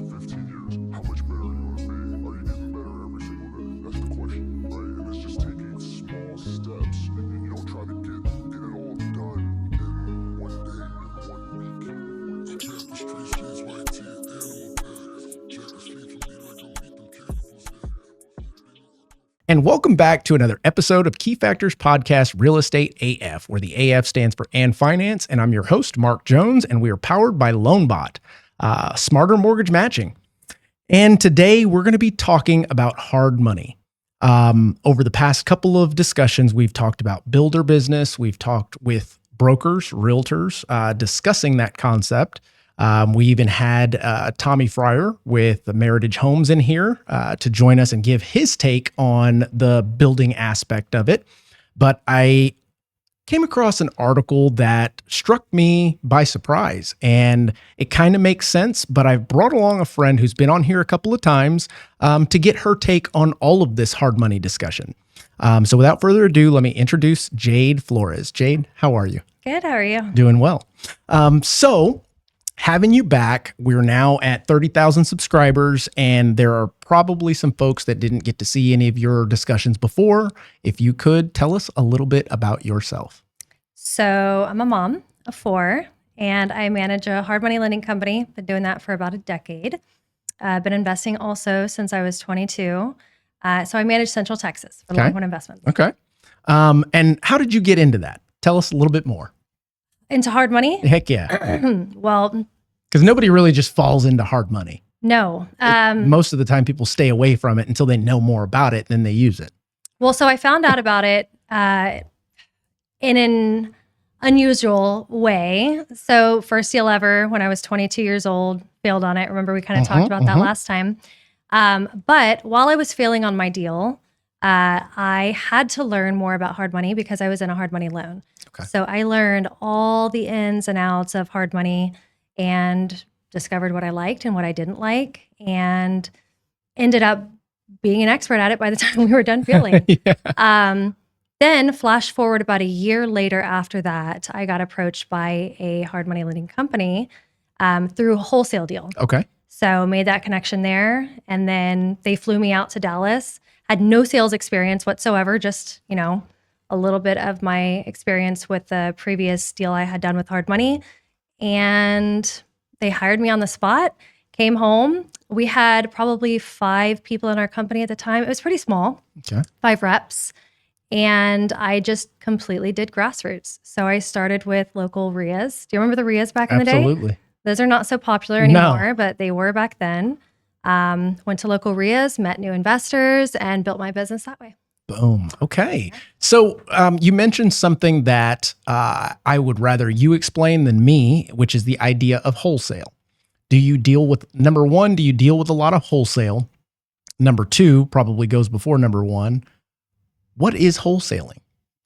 15 years, how much better are you going to be? Are you getting better every single day? That's the question, right? And it's just taking small steps. You don't try to get it all done in one day, in 1 week. Check the streets, white tee, animal pads. Check the streets with me like I'm eating cannibals. And welcome back to another episode of Key Factors Podcast Real Estate AF, where the AF stands for And Finance. And I'm your host, Mark Jones, and we are powered by LoanBot, smarter mortgage matching. And today we're going to be talking about hard money. Over the past couple of discussions, we've talked about builder business. We've talked with brokers, realtors, discussing that concept. We even had Tommy Fryer with the Meritage Homes in here to join us and give his take on the building aspect of it. But I came across an article that struck me by surprise, and it kind of makes sense, but I've brought along a friend who's been on here a couple of times to get her take on all of this hard money discussion. So without further ado, let me introduce Jade Florez. Jade, how are you? Good. How are you? Doing well. So having you back, we're now at 30,000 subscribers, and there are probably some folks that didn't get to see any of your discussions before. If you could tell us a little bit about yourself. So I'm a mom of 4, and I manage a hard money lending company. Been doing that for about a decade. I've been investing also since I was 22. So I manage Central Texas for Longhorn Investments. Okay. And how did you get into that? Tell us a little bit more. Into hard money? Heck yeah. Well, Because nobody really just falls into hard money. no. Most of the time people stay away from it until they know more about it, then they use it. Well, so I found out about it in an unusual way. So first deal ever when I was 22 years old, failed on it. Remember we kind of talked about that last time. But while I was failing on my deal, I had to learn more about hard money because I was in a hard money loan. Okay. So I learned all the ins and outs of hard money and discovered what I liked and what I didn't like, and ended up being an expert at it by the time we were done failing. Yeah. Then flash forward about a year later after that, I got approached by a hard money lending company through a wholesale deal. Okay. So made that connection there. And then they flew me out to Dallas, had no sales experience whatsoever, just, a little bit of my experience with the previous deal I had done with hard money. And they hired me on the spot, came home. We had probably 5 people in our company at the time. It was pretty small, Okay. 5 reps. And I just completely did grassroots. So I started with local RIAs. Do you remember the RIAs back in the day? Absolutely. Those are not so popular anymore, but they were back then. Went to local RIAs, met new investors, and built my business that way. Boom. Okay. So you mentioned something that I would rather you explain than me, which is the idea of wholesale. Do you deal with, number one, do you deal with a lot of wholesale? Number 2 probably goes before number 1. What is wholesaling?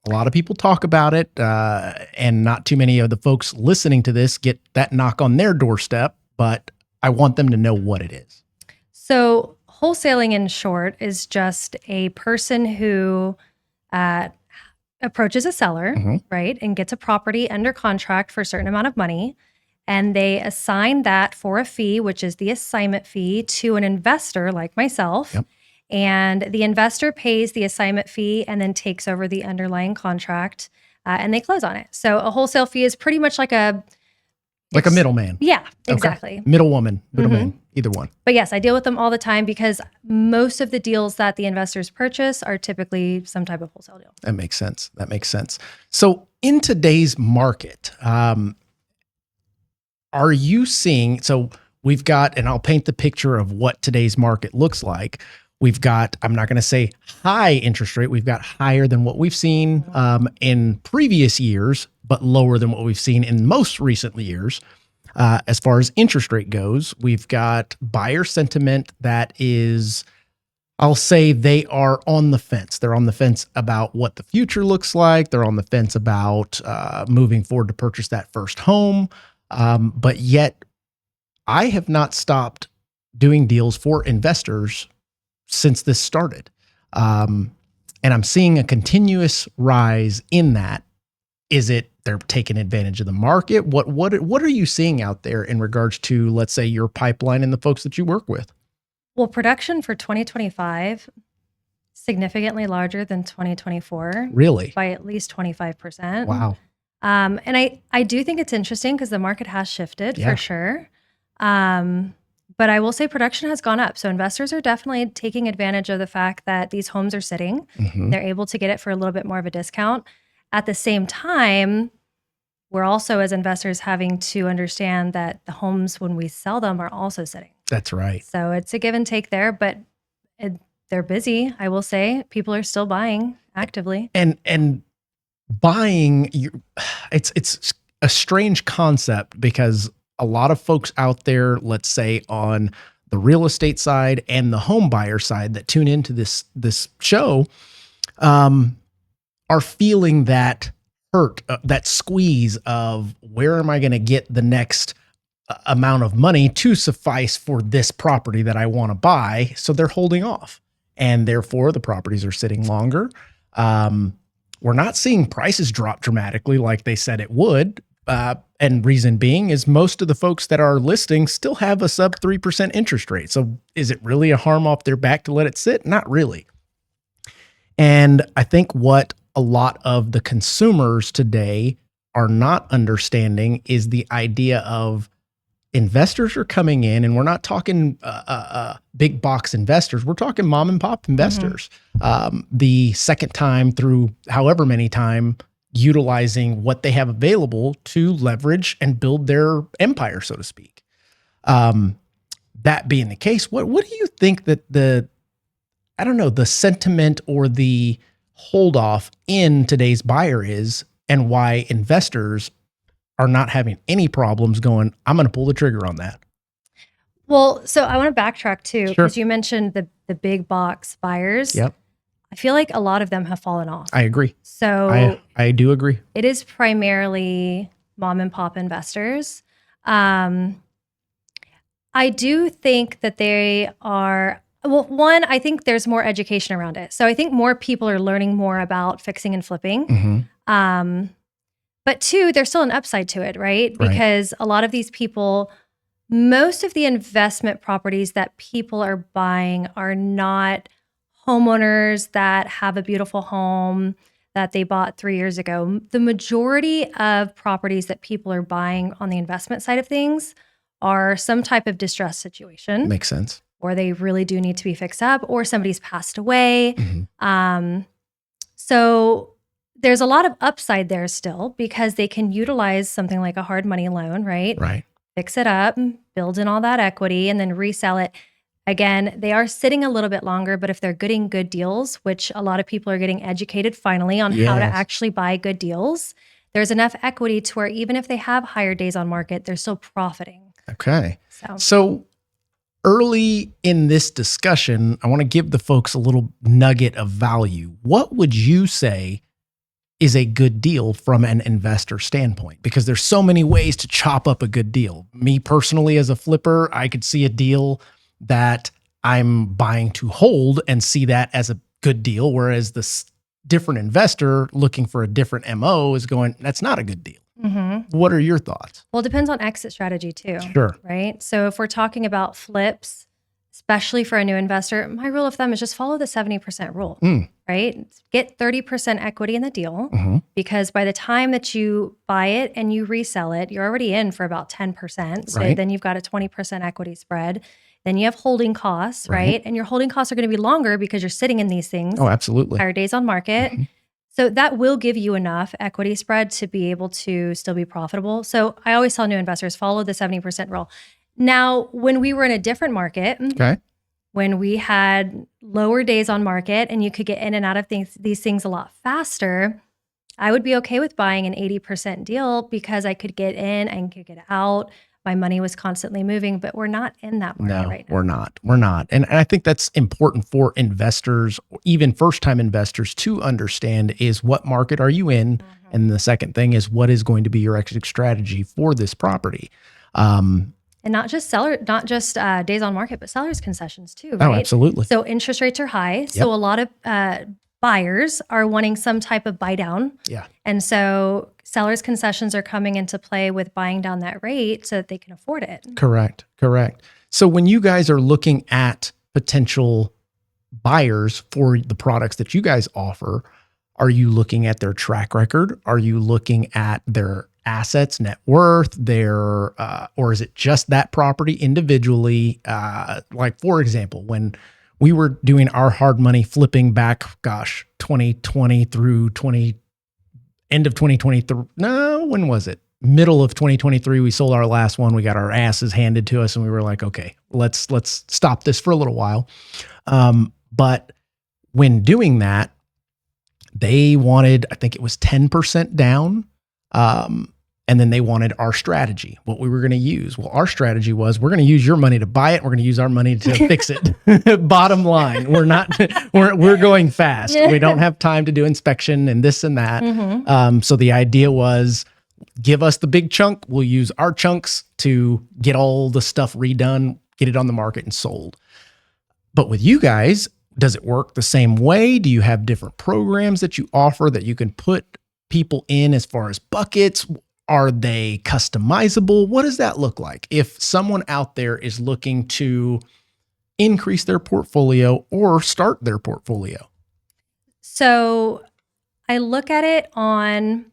A lot of people talk about it, and not too many of the folks listening to this get that knock on their doorstep, but I want them to know what it is. So wholesaling, in short, is just a person who approaches a seller, right, and gets a property under contract for a certain amount of money, and they assign that for a fee, which is the assignment fee, to an investor like myself. Yep. And the investor pays the assignment fee and then takes over the underlying contract, and they close on it. So a wholesale fee is pretty much like a middleman. Yeah, exactly. Okay. Middleman, either one. But yes, I deal with them all the time because most of the deals that the investors purchase are typically some type of wholesale deal. That makes sense. So in today's market, are you seeing, so we've got, and I'll paint the picture of what today's market looks like. We've got, I'm not going to say high interest rate. We've got higher than what we've seen in previous years, but lower than what we've seen in most recent years. As far as interest rate goes, we've got buyer sentiment that is, I'll say they are on the fence. They're on the fence about what the future looks like. They're on the fence about moving forward to purchase that first home. But yet I have not stopped doing deals for investors since this started. And I'm seeing a continuous rise in that. Is it they're taking advantage of the market? What are you seeing out there in regards to, let's say, your pipeline and the folks that you work with? Well, production for 2025 significantly larger than 2024. Really? By at least 25%. Wow. And I do think it's interesting because the market has shifted Yeah. for sure. But I will say production has gone up. So investors are definitely taking advantage of the fact that these homes are sitting. Mhm. They're able to get it for a little bit more of a discount. At the same time, we're also, as investors, having to understand that the homes, when we sell them, are also sitting. That's right. So it's a give and take there, but they're busy, I will say. People are still buying actively. And buying, it's a strange concept because a lot of folks out there, let's say on the real estate side and the home buyer side that tune into this show, are feeling that hurt, that squeeze of where am I going to get the next amount of money to suffice for this property that I want to buy. So they're holding off, and therefore the properties are sitting longer. We're not seeing prices drop dramatically like they said it would. And reason being is most of the folks that are listing still have a sub 3% interest rate. So is it really a harm off their back to let it sit? Not really. And I think what a lot of the consumers today are not understanding is the idea of investors are coming in, and we're not talking big box investors. We're talking mom and pop investors. The second time through however many time utilizing what they have available to leverage and build their empire, so to speak. That being the case, what do you think that the sentiment or the hold off in today's buyer is, and why investors are not having any problems going, I'm going to pull the trigger on that? Well, so I want to backtrack too, Sure. because you mentioned the big box buyers. Yep. I feel like a lot of them have fallen off. I agree. So I do agree. it is primarily mom and pop investors. I do think that they are, well, one, I think there's more education around it. So I think more people are learning more about fixing and flipping. Mm-hmm. But two, there's still an upside to it, right? Because a lot of these people, most of the investment properties that people are buying are not homeowners that have a beautiful home that they bought 3 years ago. The majority of properties that people are buying on the investment side of things are some type of distress situation. Makes sense. Or they really do need to be fixed up, or somebody's passed away. Mm-hmm. So there's a lot of upside there still because they can utilize something like a hard money loan, right? Right. Fix it up, build in all that equity, and then resell it. Again, they are sitting a little bit longer, but if they're getting good deals, which a lot of people are getting educated finally on how to actually buy good deals, there's enough equity to where even if they have higher days on market, they're still profiting. Okay. So early in this discussion, I want to give the folks a little nugget of value. What would you say is a good deal from an investor standpoint? Because there's so many ways to chop up a good deal. Me personally, as a flipper, I could see a deal that I'm buying to hold and see that as a good deal, whereas the different investor looking for a different MO is going, that's not a good deal. Mm-hmm. What are your thoughts? Well, it depends on exit strategy too. Sure. Right? So if we're talking about flips, especially for a new investor, my rule of thumb is just follow the 70% rule, right? Get 30% equity in the deal because by the time that you buy it and you resell it, you're already in for about 10%. So then you've got a 20% equity spread. Then you have holding costs, right? And your holding costs are going to be longer because you're sitting in these things. Oh, absolutely. Higher days on market. So that will give you enough equity spread to be able to still be profitable. So I always tell new investors, follow the 70% rule. Now, when we were in a different market, when we had lower days on market and you could get in and out of these things a lot faster, I would be okay with buying an 80% deal because I could get in and could get out. My money was constantly moving, but we're not in that market right now. We're not. And I think that's important for investors, even first-time investors, to understand is what market are you in? And the second thing is what is going to be your exit strategy for this property? And not just days on market, but sellers concessions too, right? Oh, absolutely. So interest rates are high. So a lot of buyers are wanting some type of buy down. Yeah. And so sellers' concessions are coming into play with buying down that rate so that they can afford it. Correct. So when you guys are looking at potential buyers for the products that you guys offer, are you looking at their track record? Are you looking at their assets, net worth, or is it just that property individually? Like, for example, when we were doing our hard money flipping back, 2020 through end of 2023. No, when was it? Middle of 2023, we sold our last one. We got our asses handed to us and we were like, okay, let's stop this for a little while. But when doing that, they wanted, I think it was 10% down. And then they wanted our strategy, what we were going to use. Well, our strategy was, we're going to use your money to buy it. We're going to use our money to fix it. Bottom line, we're going fast. We don't have time to do inspection and this and that. So the idea was, give us the big chunk. We'll use our chunks to get all the stuff redone, get it on the market and sold. But with you guys, does it work the same way? Do you have different programs that you offer that you can put people in as far as buckets? Are they customizable? What does that look like? If someone out there is looking to increase their portfolio or start their portfolio. So I look at it on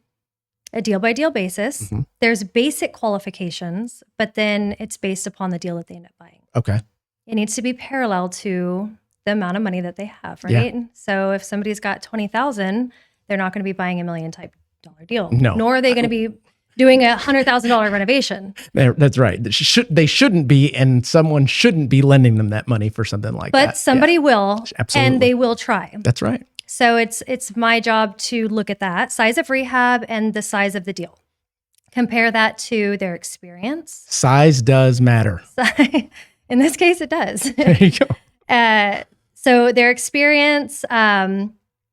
a deal by deal basis. There's basic qualifications, but then it's based upon the deal that they end up buying. Okay. It needs to be parallel to the amount of money that they have, right? Yeah. So if somebody's got 20,000, they're not going to be buying $1 million type dollar deal. No. Nor are they going to be doing a $100,000 renovation. That's right. They shouldn't be, and someone shouldn't be lending them that money for something like that. But somebody will, absolutely, and they will try. That's right. So it's my job to look at that size of rehab and the size of the deal. Compare that to their experience. Size does matter. In this case, it does. There you go. So their experience,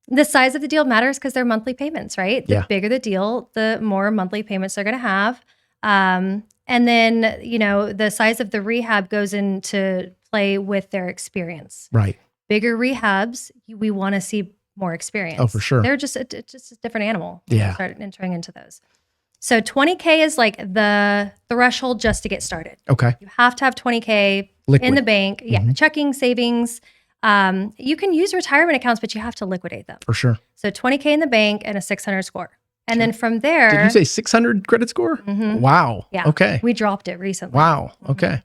the size of the deal matters because they're monthly payments, right? The bigger the deal, the more monthly payments they're going to have. And then, the size of the rehab goes into play with their experience. Right. Bigger rehabs, we want to see more experience. Oh, for sure. They're just a different animal. Yeah. Start entering into those. So 20K is like the threshold just to get started. Okay. You have to have 20K Liquid. in the bank. Yeah. Checking, savings. You can use retirement accounts, but you have to liquidate them. For sure. So 20K in the bank and a 600 score. And then from there. Did you say 600 credit score? Wow. Yeah. Okay. We dropped it recently. Wow. Okay.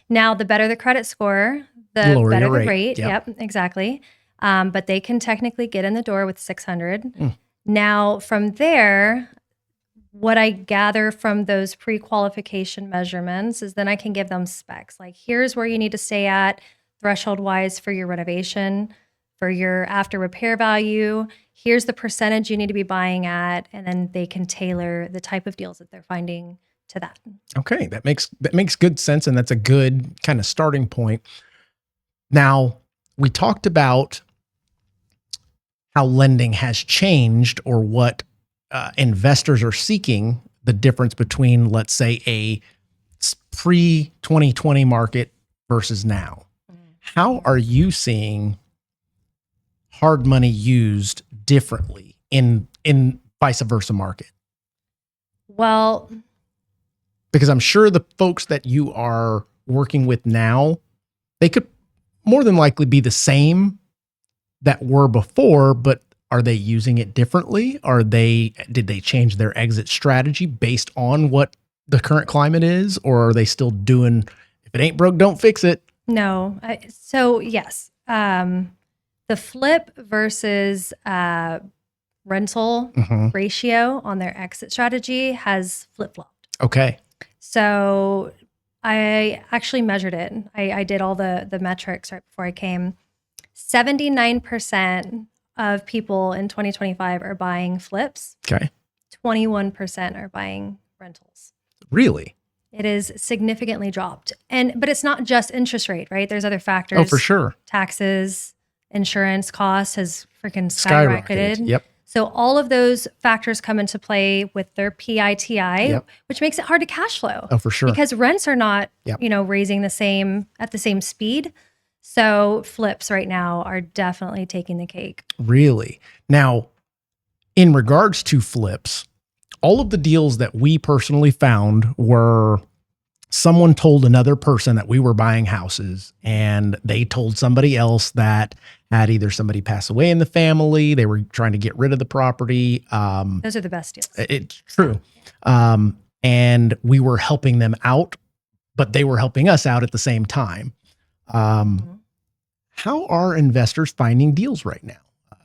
Now, the better the credit score, the lower better your the rate. rate. Yep, exactly. But they can technically get in the door with 600. Now, from there, what I gather from those pre-qualification measurements is then I can give them specs. Like, here's where you need to stay at threshold-wise for your renovation, for your after repair value. Here's the percentage you need to be buying at, and then they can tailor the type of deals that they're finding to that. Okay, that makes good sense, and that's a good kind of starting point. Now, we talked about how lending has changed, or what investors are seeking, the difference between, let's say, a pre-2020 market versus now. How are you seeing hard money used differently in vice versa market? Well, because I'm sure the folks that you are working with now, they could more than likely be the same that were before, but are they using it differently? Did they change their exit strategy based on what the current climate is? Or are they still doing, if it ain't broke, don't fix it? No. So yes, the flip versus rental ratio on their exit strategy has flip-flopped. Okay. So I actually measured it. I did all the metrics right before I came. 79% of people in 2025 are buying flips. Okay. 21% are buying rentals. Really? It is significantly dropped. But it's not just interest rate, right? There's other factors. Oh, for sure. Taxes, insurance costs has freaking skyrocketed. Yep. So all of those factors come into play with their PITI, which makes it hard to cash flow. Oh, for sure. Because rents are not, raising at the same speed. So flips right now are definitely taking the cake. Really? Now, in regards to flips, all of the deals that we personally found were someone told another person that we were buying houses, and they told somebody else that had either somebody pass away in the family, they were trying to get rid of the property. Those are the best deals. It's true. And we were helping them out, but they were helping us out at the same time. How are investors finding deals right now?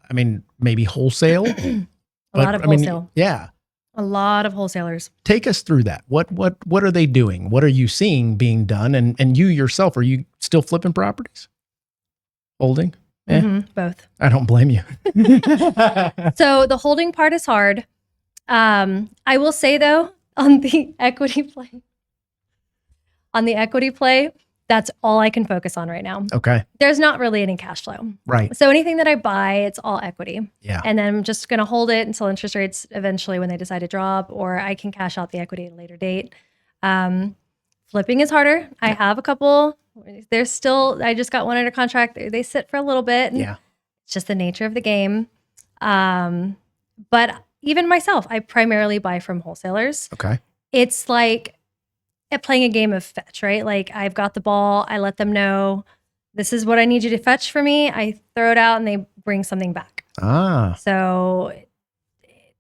I mean, maybe wholesale. A lot of wholesale. Yeah. A lot of wholesalers. Take us through that. What are they doing? What are you seeing being done? And you yourself, are you still flipping properties? Holding? Both. I don't blame you. So the holding part is hard. I will say though, on the equity play, that's all I can focus on right now. Okay. There's not really any cash flow. Right. So anything that I buy, it's all equity. Yeah. And then I'm just going to hold it until interest rates eventually when they decide to drop, or I can cash out the equity at a later date. Flipping is harder. I have a couple. I just got one under contract. They sit for a little bit. Yeah. It's just the nature of the game. But even myself, I primarily buy from wholesalers. Okay. It's like playing a game of fetch, right? Like I've got the ball. I let them know this is what I need you to fetch for me. I throw it out and they bring something back. So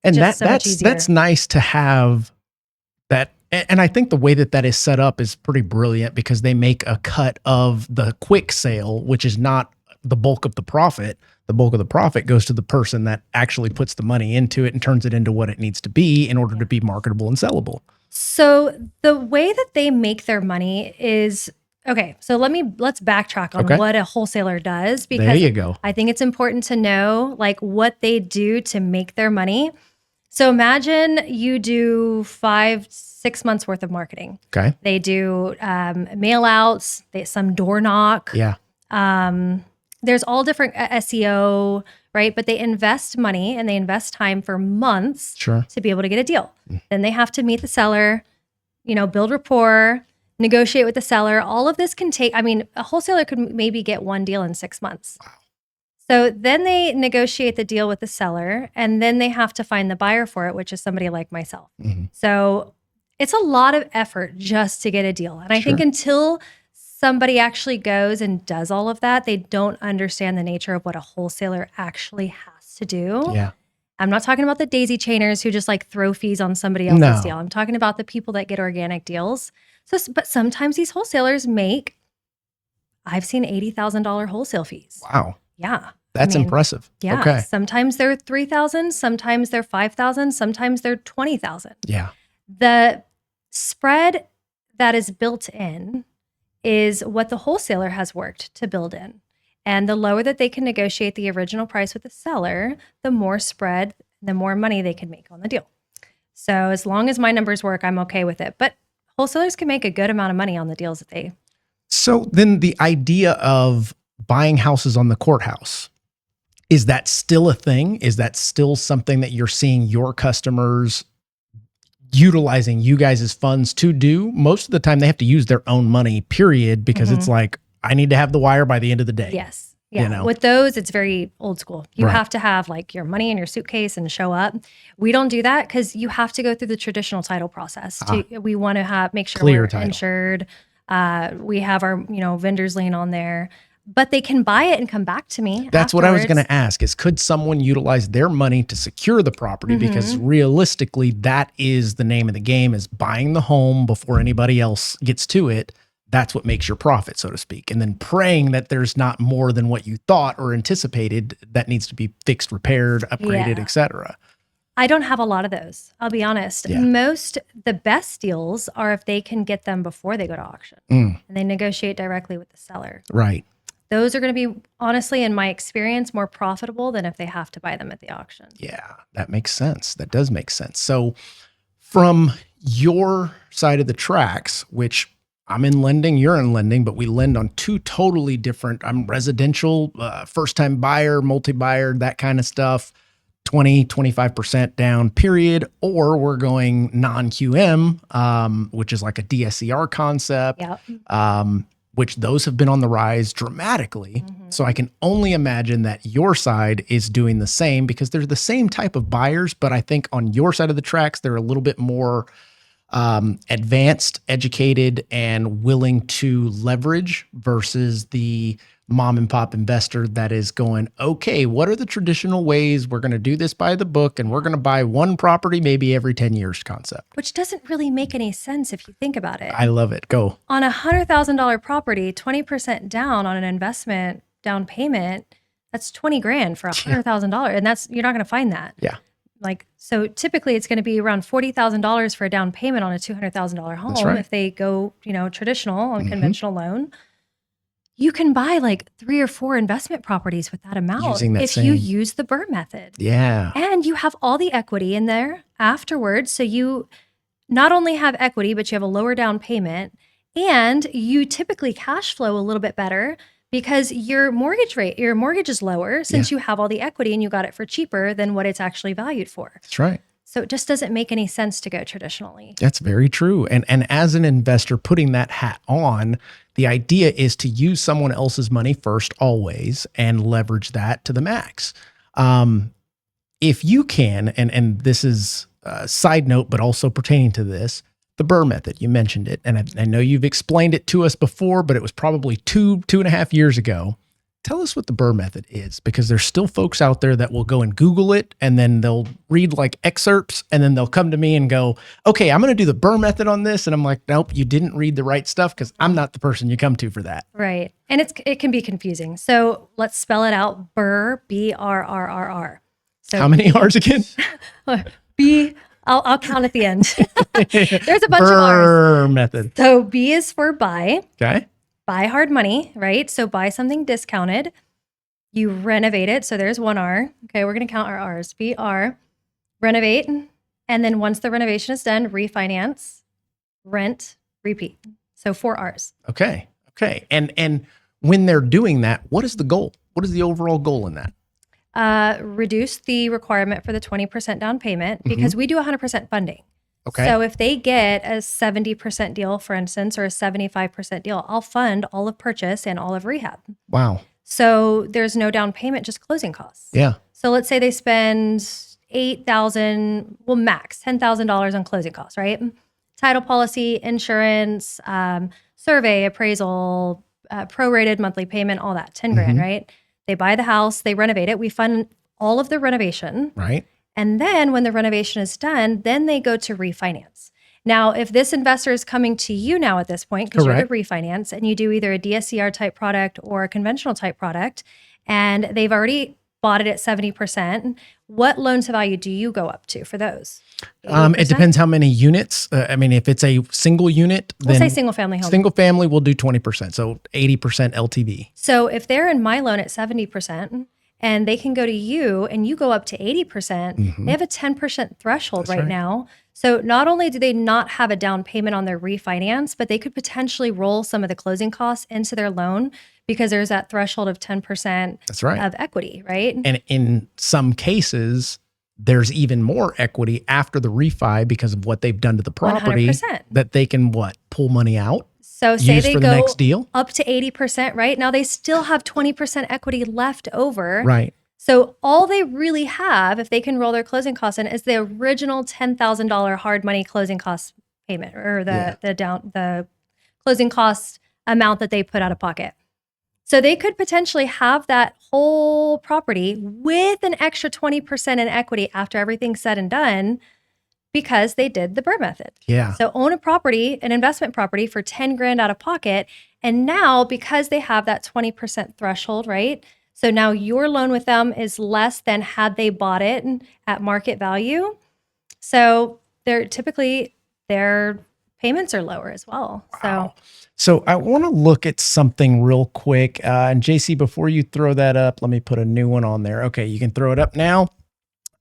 and that's nice to have that. And I think the way that is set up is pretty brilliant because they make a cut of the quick sale, which is not the bulk of the profit. The bulk of the profit goes to the person that actually puts the money into it and turns it into what it needs to be in order to be marketable and sellable. So the way that they make their money is, okay, so let's backtrack on what a wholesaler does, because there you go. I think it's important to know like what they do to make their money. So imagine you do 5-6 months worth of marketing. Okay. They do mail outs, some door knock. Yeah. There's all different SEO, right? But they invest money and they invest time for months to be able to get a deal. Then they have to meet the seller, build rapport, negotiate with the seller. All of this can take, a wholesaler could maybe get one deal in 6 months. Wow. So then they negotiate the deal with the seller, and then they have to find the buyer for it, which is somebody like myself. So it's a lot of effort just to get a deal. And I think until somebody actually goes and does all of that, they don't understand the nature of what a wholesaler actually has to do. Yeah. I'm not talking about the daisy chainers who just like throw fees on somebody else's deal. I'm talking about the people that get organic deals. But sometimes these wholesalers make, I've seen $80,000 wholesale fees. Wow. Yeah. That's impressive. Yeah. Okay. Sometimes they're $3,000, sometimes they're $5,000, sometimes they're $20,000. Yeah. The spread that is built in is what the wholesaler has worked to build in. And the lower that they can negotiate the original price with the seller, the more spread, the more money they can make on the deal. So as long as my numbers work, I'm okay with it. But wholesalers can make a good amount of money on the deals that they. So then the idea of buying houses on the courthouse, is that still a thing? Is that still something that you're seeing your customers utilizing you guys' funds to do? Most of the time they have to use their own money, period, because it's like, I need to have the wire by the end of the day. Yes. Yeah. With those, it's very old school. You Right. have to have like your money in your suitcase and show up. We don't do that because you have to go through the traditional title process. We want to make sure Clear we're title. Insured. We have our, vendor's lien on there. But they can buy it and come back to me. That's what I was going afterwards. to ask is, could someone utilize their money to secure the property? Because realistically, that is the name of the game, is buying the home before anybody else gets to it. That's what makes your profit, so to speak. And then praying that there's not more than what you thought or anticipated that needs to be fixed, repaired, upgraded, Yeah. etc. I don't have a lot of those. I'll be honest. Yeah. The best deals are if they can get them before they go to auction and they negotiate directly with the seller. Right. Those are going to be, honestly, in my experience, more profitable than if they have to buy them at the auction. Yeah, that makes sense. That does make sense. So from your side of the tracks, which I'm in lending, you're in lending, but we lend on two totally different, I'm residential, first-time buyer, multi-buyer, that kind of stuff, 20-25% down, period. Or we're going non-QM, which is like a DSCR concept. Yep. which those have been on the rise dramatically. So I can only imagine that your side is doing the same, because they're the same type of buyers, but I think on your side of the tracks, they're a little bit more advanced, educated, and willing to leverage versus the mom and pop investor that is going, okay, what are the traditional ways we're going to do this by the book, and we're going to buy one property maybe every 10 years concept. Which doesn't really make any sense if you think about it. I love it. Go. On a $100,000 property, 20% down on an investment down payment, that's 20 grand for $100,000. And you're not going to find that. Yeah. Like, so typically it's going to be around $40,000 for a down payment on a $200,000 home. That's right. If they go, traditional on conventional loan, you can buy like 3 or 4 investment properties with that amount Using that if you use the BRRRR method. Yeah. And you have all the equity in there afterwards. So you not only have equity, but you have a lower down payment, and you typically cash flow a little bit better because your mortgage is lower since you have all the equity and you got it for cheaper than what it's actually valued for. That's right. So it just doesn't make any sense to go traditionally. That's very true. And as an investor putting that hat on, the idea is to use someone else's money first always and leverage that to the max. If you can, and this is a side note, but also pertaining to this, the BRRRR method, you mentioned it. And I know you've explained it to us before, but it was probably two and a half years ago. Tell us what the BRRRR method is, because there's still folks out there that will go and Google it, and then they'll read like excerpts, and then they'll come to me and go, okay, I'm going to do the BRRRR method on this. And I'm like, nope, you didn't read the right stuff, because I'm not the person you come to for that. Right. And it can be confusing. So let's spell it out. BRRRR, B-R-R-R-R. So how many R's again? I'll count at the end. There's a bunch of BRRRR R's. method. So B is for buy. Okay. Buy hard money, right? So buy something discounted. You renovate it. So there's 1 R. Okay, we're going to count our R's. BR, renovate. And then once the renovation is done, refinance, rent, repeat. So 4 R's. Okay. And when they're doing that, what is the goal? What is the overall goal in that? Reduce the requirement for the 20% down payment, because we do 100% funding. Okay. So if they get a 70% deal, for instance, or a 75% deal, I'll fund all of purchase and all of rehab. Wow. So there's no down payment, just closing costs. Yeah. So let's say they spend $8,000, well, max $10,000 on closing costs, right? Title policy, insurance, survey, appraisal, prorated monthly payment, all that, 10 grand, right? They buy the house, they renovate it. We fund all of the renovation. Right. And then when the renovation is done, then they go to refinance. Now, if this investor is coming to you now at this point, because you're the refinance, and you do either a DSCR type product or a conventional type product, and they've already bought it at 70%, what loan to value do you go up to for those? 80%? It depends how many units. I mean, if it's a single unit, We'll then say single family home. single family will do 20%. So 80% LTV. So if they're in my loan at 70%, and they can go to you and you go up to 80%, they have a 10% threshold right now. So not only do they not have a down payment on their refinance, but they could potentially roll some of the closing costs into their loan, because there's that threshold of 10% of equity, right? And in some cases, there's even more equity after the refi because of what they've done to the property 100%. that they can pull money out. So say use they for the go next deal? up to 80%, right? Now they still have 20% equity left over. Right. So all they really have, if they can roll their closing costs in, is the original $10,000 hard money closing cost payment, or the closing cost amount that they put out of pocket. So they could potentially have that whole property with an extra 20% in equity after everything's said and done, because they did the BRRRR method. Yeah. So own a property, an investment property, for 10 grand out of pocket. And now, because they have that 20% threshold, right? So now your loan with them is less than had they bought it at market value. So they're typically, their payments are lower as well. Wow. So I want to look at something real quick. And JC, before you throw that up, let me put a new one on there. Okay, you can throw it up now.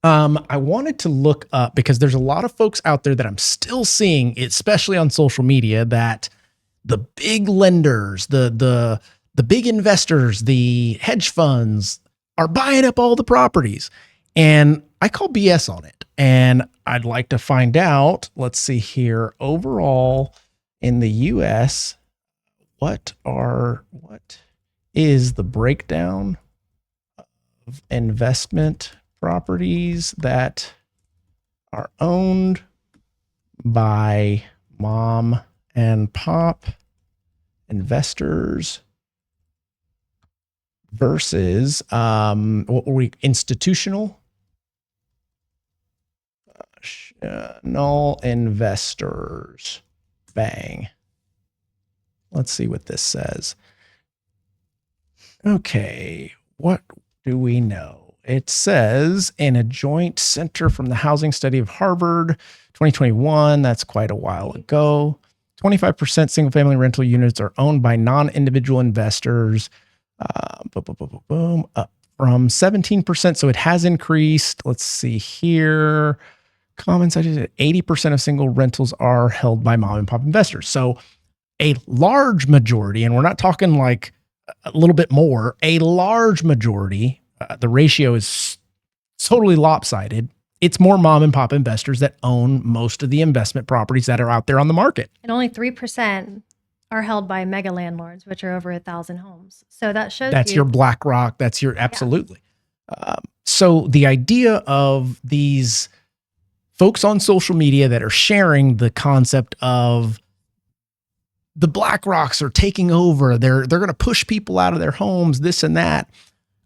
I wanted to look up, because there's a lot of folks out there that I'm still seeing, especially on social media, that the big lenders, the big investors, the hedge funds are buying up all the properties. And I call BS on it. And I'd like to find out, let's see here, overall in the US, what is the breakdown of investment properties that are owned by mom and pop investors versus institutional null investors. Bang. Let's see what this says. Okay, what do we know? It says in a joint center from the housing study of Harvard, 2021, that's quite a while ago, 25% single family rental units are owned by non-individual investors. Up from 17%. So it has increased. Let's see here. Comments, 80% of single rentals are held by mom and pop investors. So a large majority, and we're not talking like a little bit more, a large majority, the ratio is totally lopsided. It's more mom and pop investors that own most of the investment properties that are out there on the market. And only 3% are held by mega landlords, which are over 1,000 homes. So that shows that's your BlackRock. That's your absolutely. Yeah. So the idea of these folks on social media that are sharing the concept of the BlackRocks are taking over, they're going to push people out of their homes, this and that,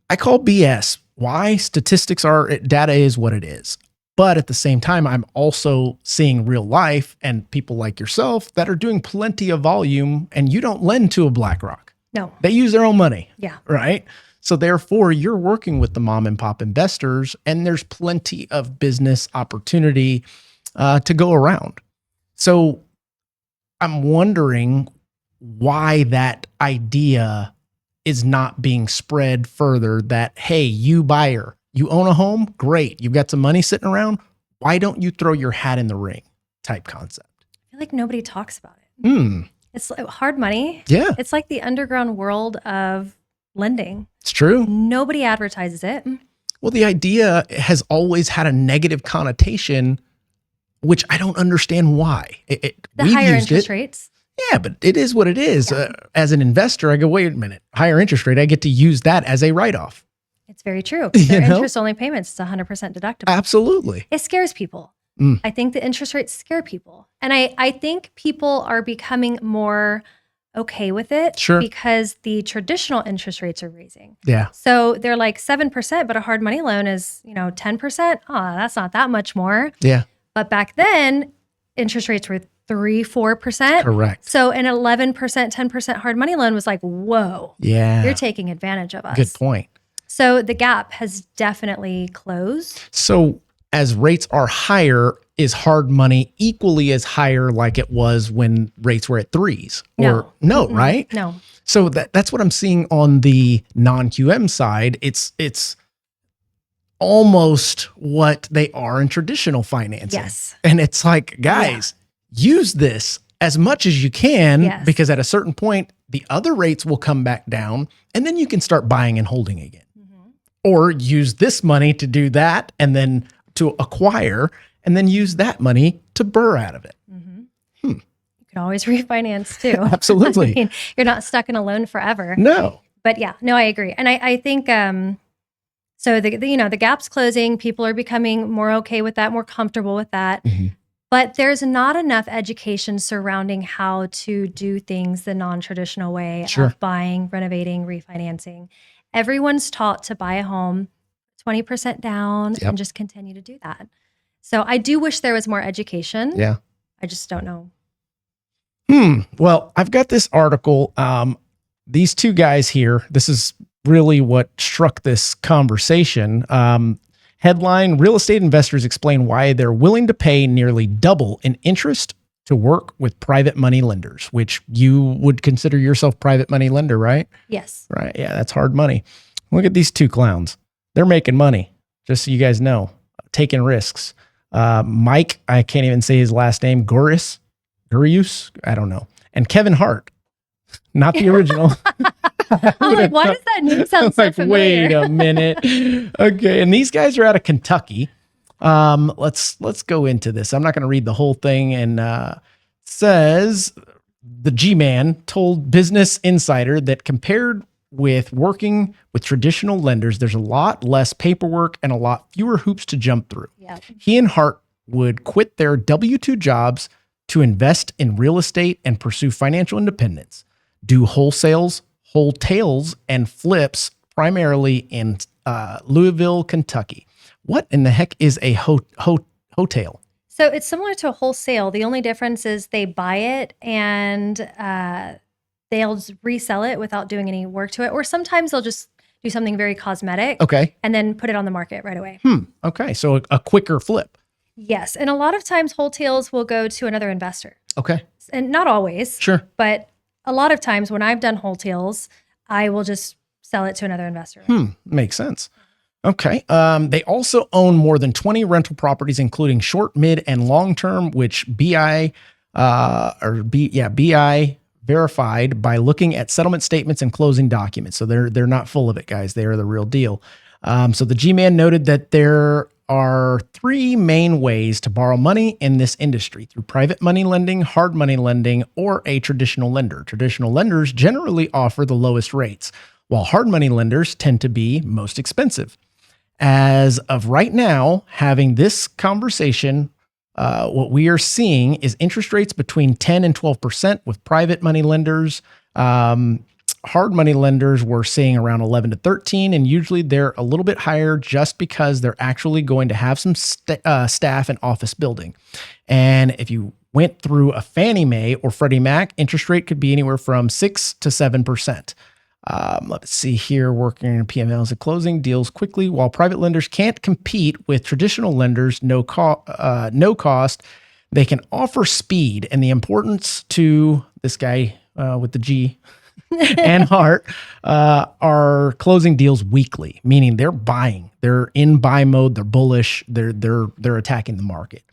I call BS. Why? Data is what it is. But at the same time, I'm also seeing real life and people like yourself that are doing plenty of volume, and you don't lend to a BlackRock. No. They use their own money. Yeah. Right? So therefore, you're working with the mom and pop investors, and there's plenty of business opportunity to go around. So I'm wondering why that idea is not being spread further that, hey, you buyer, you own a home? Great. You've got some money sitting around. Why don't you throw your hat in the ring type concept? I feel like nobody talks about it. It's like hard money. Yeah. It's like the underground world of lending. It's true. Nobody advertises it. Well, the idea has always had a negative connotation, which I don't understand why. The higher interest rates. Yeah, but it is what it is. Yeah. As an investor, I go, wait a minute, higher interest rate, I get to use that as a write-off. It's very true. Their interest-only payments, it's 100% deductible. Absolutely. It scares people. I think the interest rates scare people. And I think people are becoming more okay with it because the traditional interest rates are raising. Yeah. So they're like 7%, but a hard money loan is, 10%. Oh, that's not that much more. Yeah. But back then, interest rates were 3-4%. Correct. So an 11%, 10% hard money loan was like, whoa. Yeah. You're taking advantage of us. Good point. So the gap has definitely closed. So as rates are higher, is hard money equally as higher like it was when rates were at 3s? Or no, right? No. So that's what I'm seeing on the non-QM side. It's almost what they are in traditional financing. Yes. And it's like, guys, use this as much as you can because at a certain point, the other rates will come back down and then you can start buying and holding again. Or use this money to do that and then to acquire and then use that money to BRRRR out of it. You can always refinance too. Absolutely. I mean, you're not stuck in a loan forever. No. But yeah, no, I agree. And I think, so the gap's closing, people are becoming more okay with that, more comfortable with that. But there's not enough education surrounding how to do things the non-traditional way of buying, renovating, refinancing. Everyone's taught to buy a home, 20% down, and just continue to do that. So I do wish there was more education. Yeah. I just don't know. Well, I've got this article. These two guys here, this is really what struck this conversation. Headline, real estate investors explain why they're willing to pay nearly double in interest to work with private money lenders, which you would consider yourself private money lender, right? Yes. Right. Yeah, that's hard money. Look at these two clowns. They're making money, just so you guys know, taking risks. Mike, I can't even say his last name, Gurius, I don't know. And Kevin Hart, not the original. I'm like, why does that name sound so familiar? Wait a minute. Okay, and these guys are out of Kentucky. Let's go into this. I'm not going to read the whole thing. And says the G-Man told Business Insider that compared with working with traditional lenders, there's a lot less paperwork and a lot fewer hoops to jump through. Yep. He and Hart would quit their W-2 jobs to invest in real estate and pursue financial independence, do wholesales, and flips primarily in Louisville, Kentucky. What in the heck is a hotel? So it's similar to a wholesale. The only difference is they buy it and they'll just resell it without doing any work to it. Or sometimes they'll just do something very cosmetic Okay. and then put it on the market right away. Okay. So a quicker flip. Yes. And a lot of times wholesales will go to another investor. Okay. And not always. Sure. But a lot of times when I've done wholesales, I will just sell it to another investor. Makes sense. Okay. They also own more than 20 rental properties, including short, mid, and long-term, which BI verified by looking at settlement statements and closing documents. So they're not full of it, guys. They are the real deal. So the G-Man noted that there are three main ways to borrow money in this industry: through private money lending, hard money lending, or a traditional lender. Traditional lenders generally offer the lowest rates, while hard money lenders tend to be most expensive. As of right now, having this conversation, what we are seeing is interest rates between 10 and 12% with private money lenders. Hard money lenders we're seeing around 11 to 13, and usually they're a little bit higher just because they're actually going to have some staff and office building. And if you went through a Fannie Mae or Freddie Mac, interest rate could be anywhere from 6 to 7%. Let's see here, working in PMLs and closing deals quickly. While private lenders can't compete with traditional lenders, no cost, they can offer speed. And the importance to this guy with the G and Hart are closing deals weekly, meaning they're buying, they're in buy mode, they're bullish, they're attacking the market.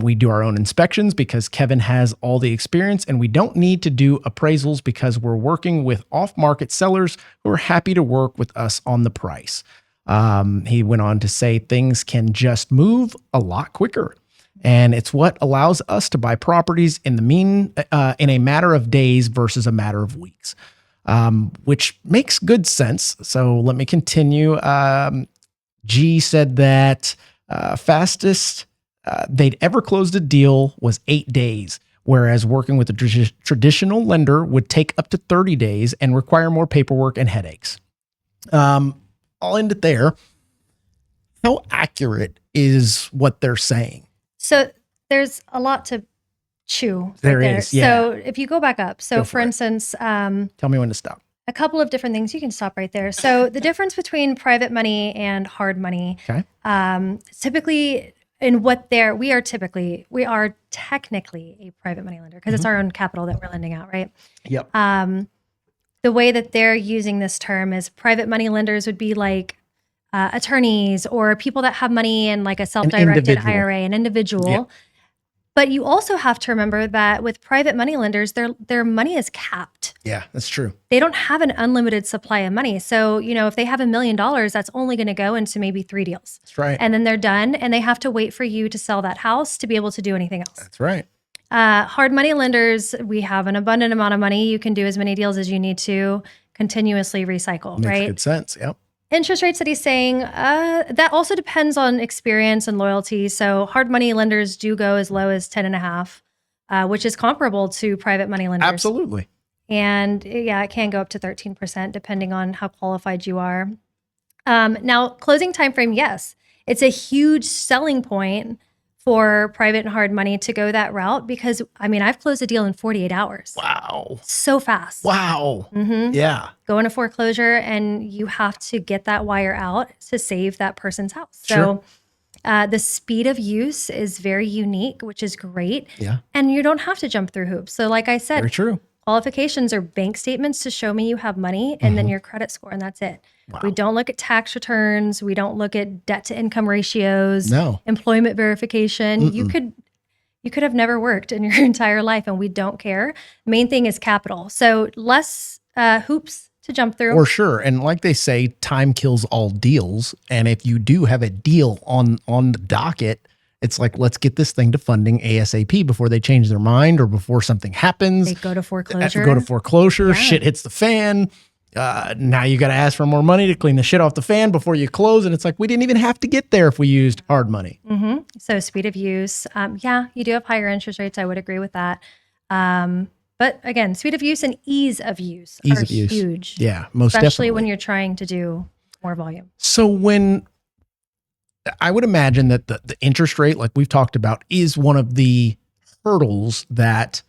We do our own inspections because Kevin has all the experience, and we don't need to do appraisals because we're working with off-market sellers who are happy to work with us on the price. He went on to say things can just move a lot quicker, and it's what allows us to buy properties in a matter of days versus a matter of weeks, which makes good sense. So let me continue. G said that fastest they'd ever closed a deal was 8 days, whereas working with a traditional lender would take up to 30 days and require more paperwork and headaches. I'll end it there. How accurate is what they're saying? So there's a lot to chew. There is, yeah. So if you go back up, so for instance, tell me when to stop. A couple of different things. You can stop right there. So the difference between private money and hard money, typically in what we are technically a private money lender because it's our own capital that we're lending out, right? Yep. The way that they're using this term is private money lenders would be like attorneys or people that have money in like a self-directed IRA, an individual. Yep. But you also have to remember that with private money lenders, their money is capped. Yeah, that's true. They don't have an unlimited supply of money. So, if they have $1 million, that's only going to go into maybe 3 deals. That's right. And then they're done, and they have to wait for you to sell that house to be able to do anything else. That's right. Hard money lenders, we have an abundant amount of money. You can do as many deals as you need to continuously recycle, Makes right? good sense. Yep. Interest rates that he's saying, that also depends on experience and loyalty. So hard money lenders do go as low as 10.5, which is comparable to private money lenders. Absolutely. And yeah, it can go up to 13% depending on how qualified you are. Now, closing time frame, yes, it's a huge selling point for private and hard money to go that route because, I've closed a deal in 48 hours. Wow. So fast. Wow. Mm-hmm. Yeah. Go into foreclosure and you have to get that wire out to save that person's house. Sure. So the speed of use is very unique, which is great. Yeah. And you don't have to jump through hoops. So like I said, Very true. Qualifications are bank statements to show me you have money and then your credit score, and that's it. Wow. We don't look at tax returns. We don't look at debt to income ratios, No. employment verification. You could have never worked in your entire life, and we don't care. Main thing is capital. So less hoops to jump through. For sure. And like they say, time kills all deals. And if you do have a deal on the docket, It's like, let's get this thing to funding ASAP before they change their mind or before something happens. They go to foreclosure. Yeah. Shit hits the fan. Now you got to ask for more money to clean the shit off the fan before you close. And it's like, we didn't even have to get there if we used hard money. Mm-hmm. So speed of use. Yeah, you do have higher interest rates. I would agree with that. But again, speed of use and ease of use are huge. Yeah, most especially definitely. when you're trying to do more volume. So when I would imagine that the interest rate, like we've talked about, is one of the hurdles that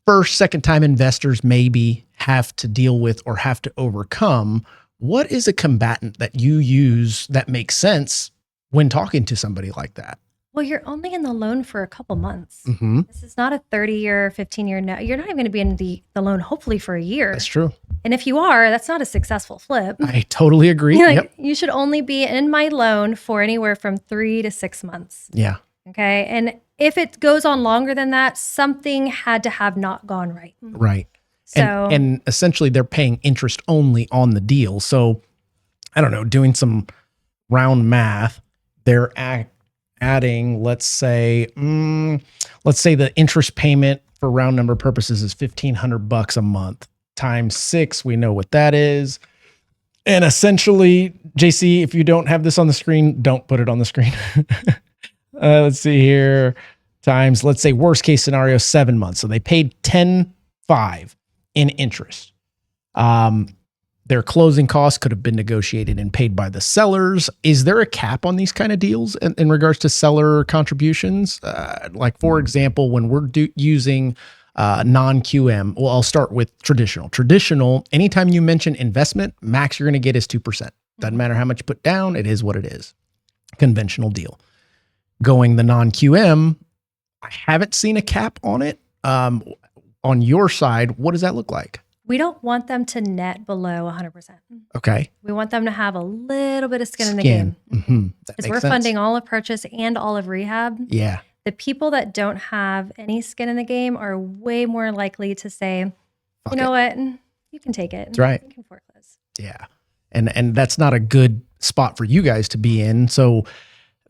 first, second time investors maybe have to deal with or have to overcome. What is a combatant that you use that makes sense when talking to somebody like that? Well, you're only in the loan for a couple months. Mm-hmm. This is not a 30-year, 15-year note. You're not even going to be in the loan hopefully for a year. That's true. And if you are, that's not a successful flip. I totally agree. Like, you should only be in my loan for anywhere from 3 to 6 months. Yeah. Okay. And if it goes on longer than that, something had to have not gone right. Right. So, and essentially they're paying interest only on the deal. So I don't know, doing some round math, they're adding, let's say the interest payment for round number purposes is $1,500 a month times 6. We know what that is. And essentially, JC, if you don't have this on the screen, don't put it on the screen. Let's see here. Times, let's say worst case scenario, 7 months. So they paid $10,500 in interest. Their closing costs could have been negotiated and paid by the sellers. Is there a cap on these kind of deals in regards to seller contributions? Like, for example, when we're using non-QM, well, I'll start with traditional. Traditional, anytime you mention investment, max you're going to get is 2%. Doesn't matter how much you put down. It is what it is. Conventional deal. Going the non-QM, I haven't seen a cap on it. On your side, what does that look like? we don't want them to net below 100%. Okay. We want them to have a little bit of skin in the game. Mm-hmm. Because we're funding all of purchase and all of rehab. Yeah. The people that don't have any skin in the game are way more likely to say, you know what, you can take it. That's right. You can foreclose. Yeah. And that's not a good spot for you guys to be in. So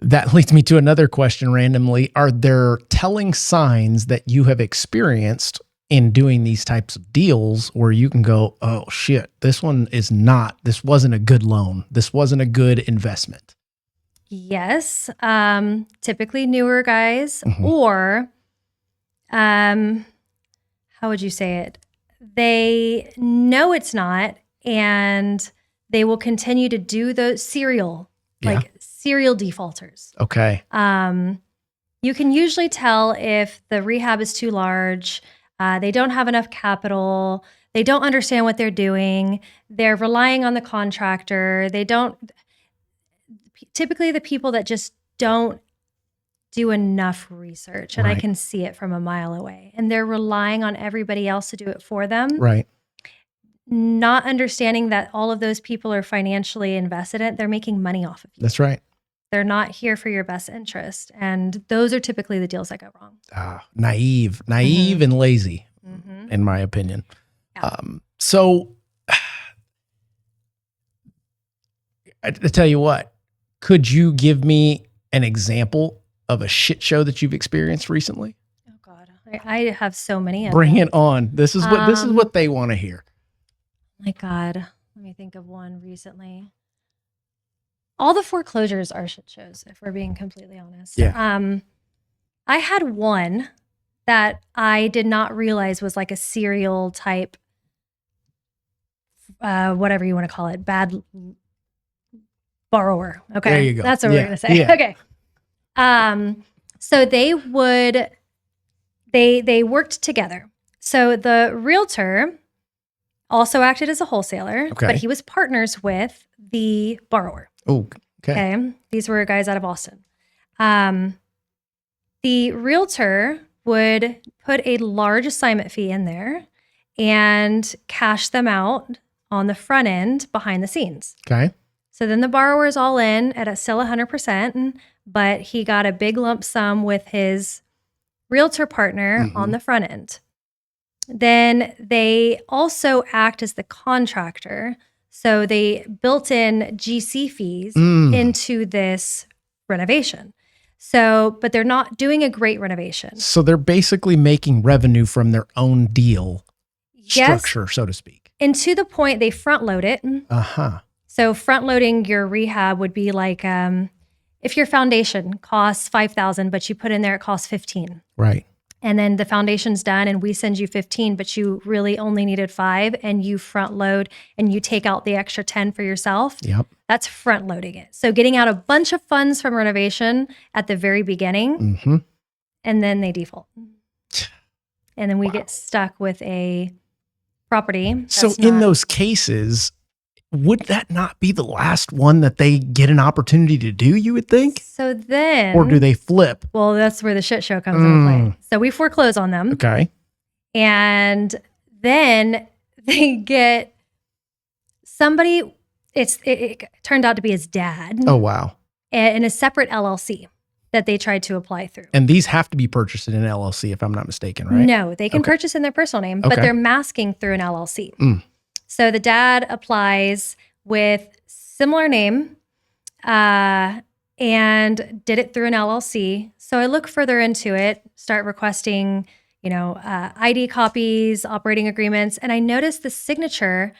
that leads me to another question randomly. Are there telling signs that you have experienced in doing these types of deals where you can go, oh shit, this wasn't a good loan. This wasn't a good investment? Yes. Typically newer guys, Mm-hmm. or how would you say it? They know it's not, and they will continue to do those serial defaulters. Okay. You can usually tell if the rehab is too large, they don't have enough capital, they don't understand what they're doing, they're relying on the contractor, typically the people that just don't do enough research, and Right. I can see it from a mile away, and they're relying on everybody else to do it for them. Right. Not understanding that all of those people are financially invested in it. They're making money off of you. That's right. They're not here for your best interest. And those are typically the deals that go wrong. Naive and lazy, in my opinion. Yeah. So I tell you what, could you give me an example of a shit show that you've experienced recently? Oh God, I have so many. Bring it on. This is what they want to hear. My God, let me think of one recently. All the foreclosures are shit shows, if we're being completely honest. Yeah. I had one that I did not realize was like a serial type, whatever you want to call it, bad borrower. Okay. There you go. That's what we're going to say. Yeah. Okay. So they worked together. So the realtor also acted as a wholesaler, Okay. but he was partners with the borrower. Oh, okay. Okay. These were guys out of Boston. The realtor would put a large assignment fee in there and cash them out on the front end behind the scenes. Okay. So then the borrower is all in at still 100%, but he got a big lump sum with his realtor partner on the front end. Then they also act as the contractor. So they built in GC fees into this renovation. So, but they're not doing a great renovation. So they're basically making revenue from their own deal structure, so to speak. And to the point, they front load it. Uh-huh. So front loading your rehab would be like if your foundation costs $5,000, but you put in there it costs $15,000. Right. And then the foundation's done and we send you $15,000, but you really only needed $5,000 and you front load and you take out the extra $10,000 for yourself. Yep. That's front loading it. So getting out a bunch of funds from renovation at the very beginning, and then they default. And then we get stuck with a property. So in those cases, would that not be the last one that they get an opportunity to do, you would think? So then... Or do they flip? Well, that's where the shit show comes into play. So we foreclose on them. Okay. And then they get somebody, it turned out to be his dad. Oh, wow. In a separate LLC that they tried to apply through. And these have to be purchased in an LLC, if I'm not mistaken, right? No, they can purchase in their personal name, but they're masking through an LLC. So the dad applies with similar name and did it through an LLC. So I look further into it, start requesting, ID copies, operating agreements, and I noticed the signature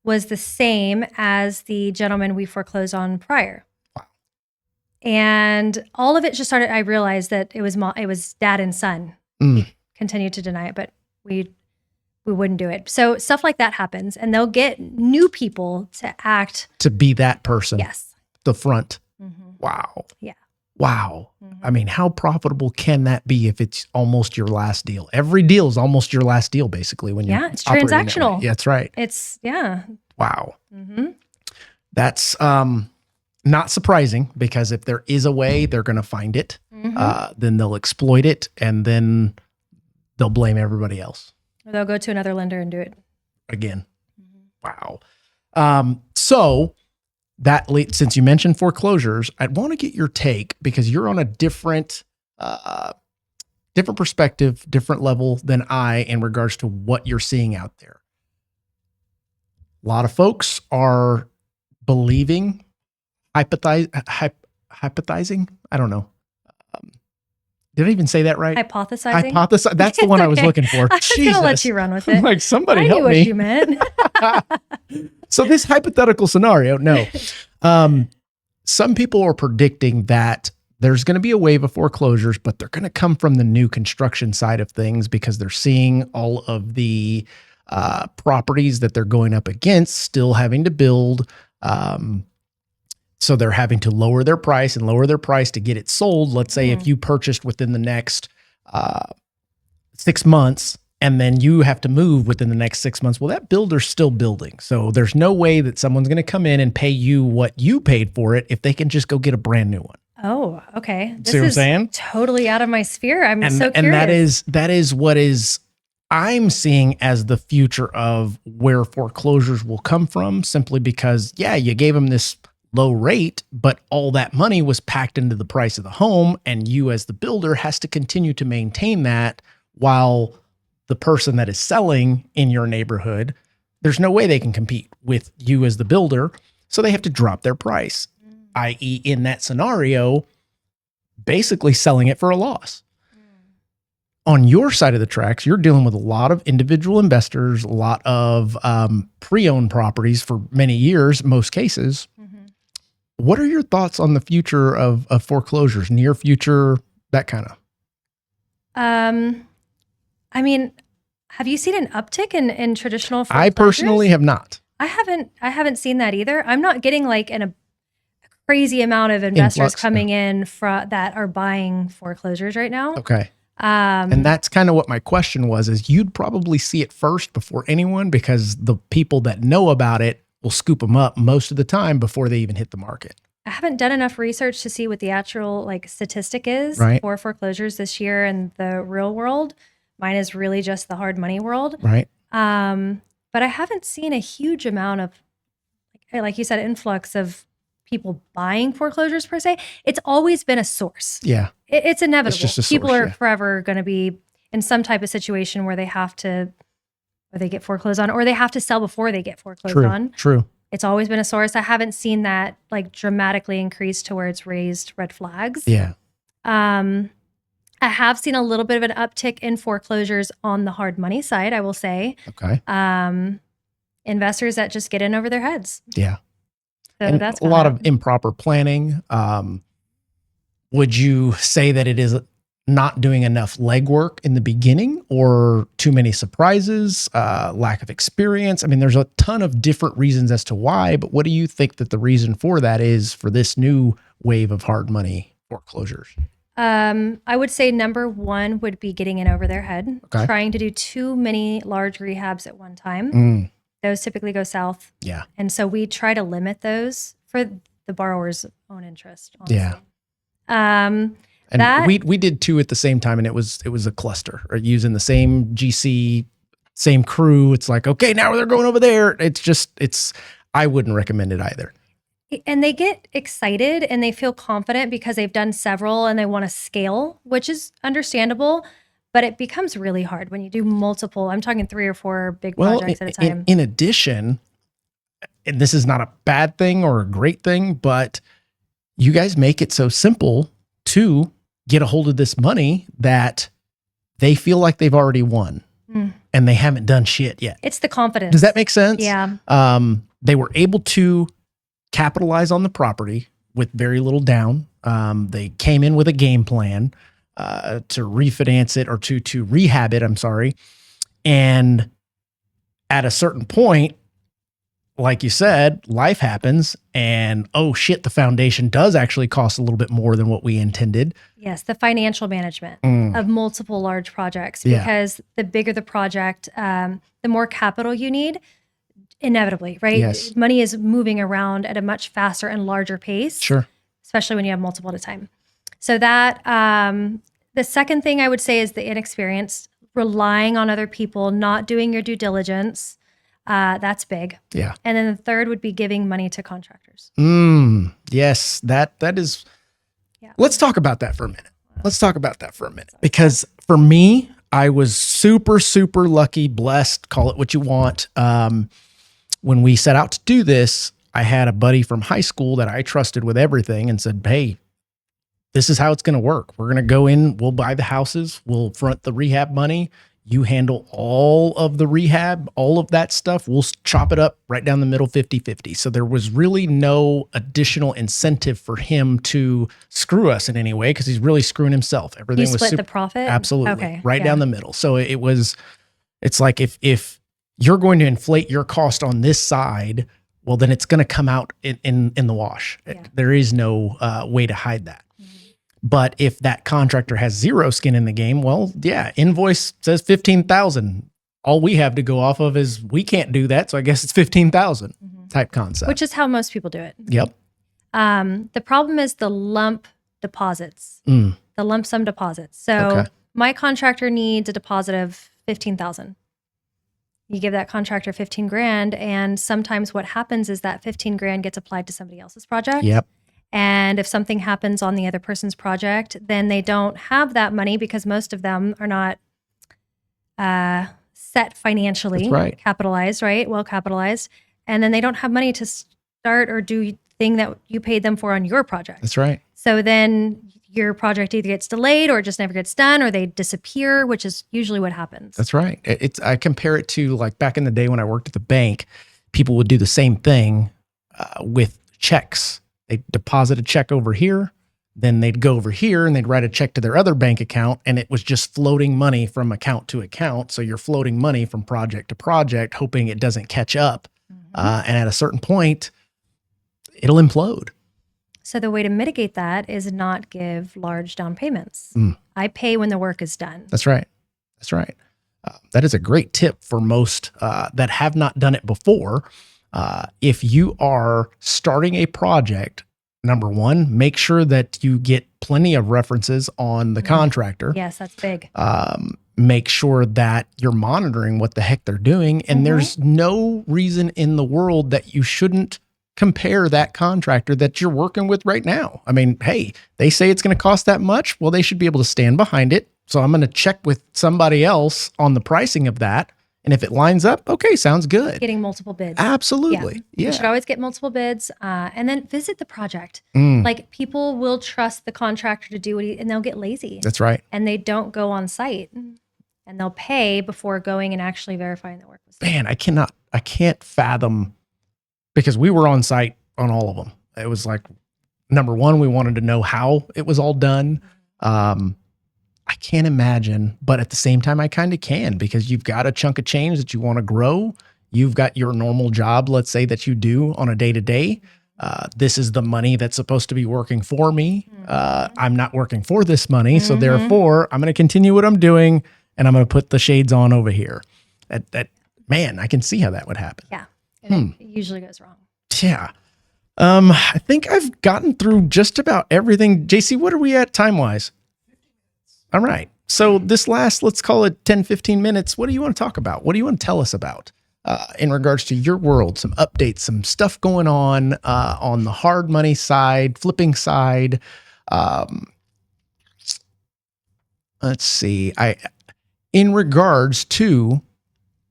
was the same as the gentleman we foreclosed on prior. And all of it just started, I realized that it was dad and son. He continued to deny it, but we wouldn't do it. So stuff like that happens, and they'll get new people to act. To be that person. Yes. The front. Wow. Yeah. Wow. I mean, how profitable can that be if it's almost your last deal? Every deal is almost your last deal, basically, when you're it's transactional. That yeah, that's right. It's, Wow. That's not surprising, because if there is a way, they're going to find it. Then they'll exploit it, and then they'll blame everybody else. Or they'll go to another lender and do it again. Wow. So that since you mentioned foreclosures, I'd want to get your take, because you're on a different perspective, different level than I in regards to what you're seeing out there. A lot of folks are believing, hypothesizing. I don't know. Did I even say that right? Hypothesizing. That's the one I was looking for. I was going to let you run with it. I'm like, somebody help me. I knew what you meant. So this hypothetical scenario, no. Some people are predicting that there's going to be a wave of foreclosures, but they're going to come from the new construction side of things, because they're seeing all of the properties that they're going up against still having to build. So they're having to lower their price to get it sold. Let's say if you purchased within the next 6 months, and then you have to move within the next 6 months, well, that builder's still building. So there's no way that someone's going to come in and pay you what you paid for it if they can just go get a brand new one. Oh, okay. See what I'm saying? Totally out of my sphere. I'm so curious. And that is what I'm seeing as the future of where foreclosures will come from, simply because, you gave them this low rate, but all that money was packed into the price of the home, and you as the builder has to continue to maintain that, while the person that is selling in your neighborhood, there's no way they can compete with you as the builder, so they have to drop their price, i.e. in that scenario, basically selling it for a loss. On your side of the tracks, you're dealing with a lot of individual investors, a lot of pre-owned properties for many years, most cases. What are your thoughts on the future of foreclosures, near future, that kind of? I mean, have you seen an uptick in traditional foreclosures? I personally have not. I haven't seen that either. I'm not getting like a crazy amount of investors coming in that are buying foreclosures right now. Okay. And that's kind of what my question was, is you'd probably see it first before anyone, because the people that know about it will scoop them up most of the time before they even hit the market. I haven't done enough research to see what the actual statistic is for foreclosures this year in the real world. Mine is really just the hard money world. Right. But I haven't seen a huge amount of, like you said, influx of people buying foreclosures per se. It's always been a source. Yeah. It's inevitable. It's just a source, people are forever going to be in some type of situation where they have to, or they get foreclosed on, or they have to sell before they get foreclosed on. True. It's always been a source. I haven't seen that like dramatically increase to where it's raised red flags. Yeah. I have seen a little bit of an uptick in foreclosures on the hard money side, I will say. Okay. Investors that just get in over their heads. Yeah. So And that's a lot of improper planning. Would you say that it is not doing enough legwork in the beginning, or too many surprises, lack of experience? I mean, there's a ton of different reasons as to why, but what do you think that the reason for that is for this new wave of hard money foreclosures? I would say number one would be getting in over their head, Okay. trying to do too many large rehabs at one time. Those typically go south. Yeah. And so we try to limit those for the borrower's own interest. Honestly. Yeah. And we did two at the same time, and it was a cluster, or using the same GC, same crew. It's like, okay, now they're going over there. I wouldn't recommend it either. And they get excited and they feel confident because they've done several and they want to scale, which is understandable, but it becomes really hard when you do multiple. I'm talking 3 or 4 big projects at a time. In addition, and this is not a bad thing or a great thing, but you guys make it so simple to get a hold of this money that they feel like they've already won and they haven't done shit yet. It's the confidence. Does that make sense? Yeah. They were able to capitalize on the property with very little down. They came in with a game plan to refinance it, or to rehab it. I'm sorry. And at a certain point, like you said, life happens, and oh shit, the foundation does actually cost a little bit more than what we intended. Yes, the financial management of multiple large projects, Yeah. because the bigger the project, the more capital you need, inevitably, right? Yes. Money is moving around at a much faster and larger pace, Sure. especially when you have multiple at a time. So that, the second thing I would say is the inexperience, relying on other people, not doing your due diligence. That's big. Yeah. And then the third would be giving money to contractors. Yes, that is. Yeah. Let's talk about that for a minute. Because for me, I was super, super lucky, blessed, call it what you want. When we set out to do this, I had a buddy from high school that I trusted with everything and said, hey, this is how it's going to work. We're going to go in, we'll buy the houses, we'll front the rehab money. You handle all of the rehab, all of that stuff. We'll chop it up right down the middle, 50-50. So there was really no additional incentive for him to screw us in any way, because he's really screwing himself. Everything You was split the profit? Absolutely. Okay. Right Yeah. down the middle. So it's like if you're going to inflate your cost on this side, well, then it's going to come out in the wash. Yeah. There is no way to hide that. But if that contractor has zero skin in the game, well, yeah, invoice says 15,000. All we have to go off of is we can't do that, so I guess it's 15,000 type concept. Which is how most people do it. Yep. The problem is the lump deposits, the lump sum deposits. So Okay. my contractor needs a deposit of 15,000. You give that contractor 15 grand, and sometimes what happens is that 15 grand gets applied to somebody else's project. Yep. And if something happens on the other person's project, then they don't have that money, because most of them are not set financially, That's right. capitalized, right? Well capitalized. And then they don't have money to start or do thing that you paid them for on your project. That's right. So then your project either gets delayed or it just never gets done, or they disappear, which is usually what happens. That's right. I compare it to like back in the day when I worked at the bank, people would do the same thing with checks. They'd deposit a check over here, then they'd go over here and they'd write a check to their other bank account, and it was just floating money from account to account. So you're floating money from project to project, hoping it doesn't catch up. And at a certain point, it'll implode. So the way to mitigate that is not give large down payments. I pay when the work is done. That's right. That's right. That is a great tip for most that have not done it before. If you are starting a project, number one, make sure that you get plenty of references on the contractor. Yes, that's big. Make sure that you're monitoring what the heck they're doing. And there's no reason in the world that you shouldn't compare that contractor that you're working with right now. I mean, hey, they say it's going to cost that much. Well, they should be able to stand behind it. So I'm going to check with somebody else on the pricing of that. And if it lines up, okay, sounds good. Getting multiple bids. Absolutely. Yeah. You should always get multiple bids, and then visit the project. Mm, Like, people will trust the contractor to do what and they'll get lazy. that's right. And they don't go on site, and they'll pay before going and actually verifying the work was done. Man, I can't fathom, because we were on site on all of them. It was like, number one, we wanted to know how it was all done. I can't imagine, but at the same time, I kind of can, because you've got a chunk of change that you want to grow. You've got your normal job, let's say, that you do on a day-to-day. This is the money that's supposed to be working for me. I'm not working for this money. So therefore, I'm going to continue what I'm doing, and I'm going to put the shades on over here. Man, I can see how that would happen. Yeah. And it usually goes wrong. Yeah. I think I've gotten through just about everything. JC, what are we at time-wise? All right. So this last, let's call it 10, 15 minutes. What do you want to talk about? What do you want to tell us about in regards to your world? Some updates, some stuff going on the hard money side, flipping side. Let's see. In regards to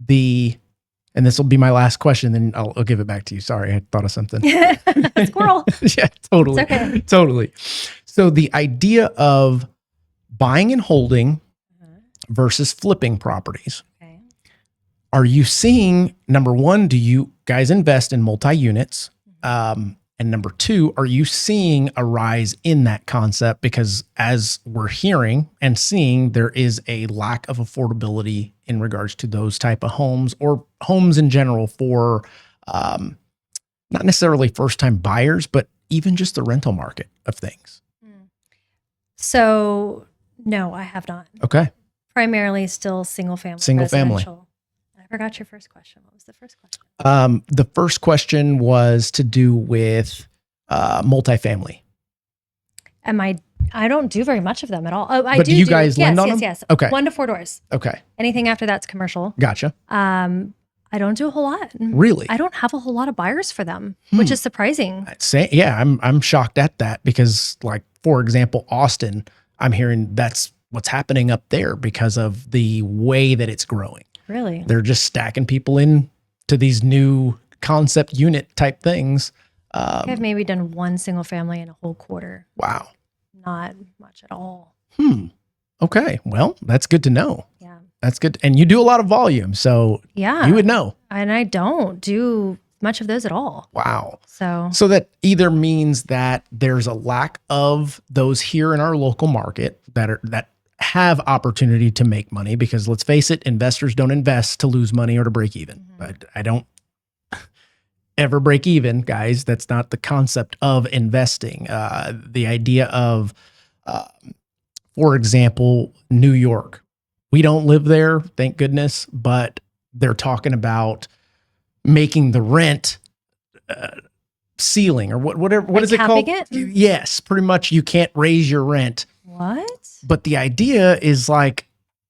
and this will be my last question, then I'll give it back to you. Sorry, I thought of something. Squirrel. Yeah, totally. It's okay. Totally. So the idea of buying and holding versus flipping properties. Okay. Are you seeing, number one, do you guys invest in multi-units? And number two, are you seeing a rise in that concept? Because as we're hearing and seeing, there is a lack of affordability in regards to those type of homes, or homes in general, for not necessarily first-time buyers, but even just the rental market of things. So no, I have not. Okay. Primarily still single family. Single family. residential. I forgot your first question. What was the first question? The first question was to do with multifamily. I don't do very much of them at all. Oh, I But do. do you guys lend on them? Yes. Okay. 1 to 4 doors. Okay. Anything after that's commercial. Gotcha. I don't do a whole lot. Really? I don't have a whole lot of buyers for them, which is surprising. I'm shocked at that, because, like, for example, Austin, I'm hearing that's what's happening up there because of the way that it's growing. Really? They're just stacking people in to these new concept unit type things. I've maybe done 1 single family in a whole quarter. Wow. Not much at all. Okay. Well, that's good to know. Yeah. That's good. And you do a lot of volume, so Yeah. you would know. And I don't do much of those at all. Wow. So that either means that there's a lack of those here in our local market that have opportunity to make money, because let's face it, investors don't invest to lose money or to break even. But I don't ever break even, guys. That's not the concept of investing. The idea of, for example, New York. We don't live there, thank goodness, but they're talking about making the rent ceiling, or whatever. What is it called? capping it? Yes, pretty much. You can't raise your rent. what? But the idea is, like,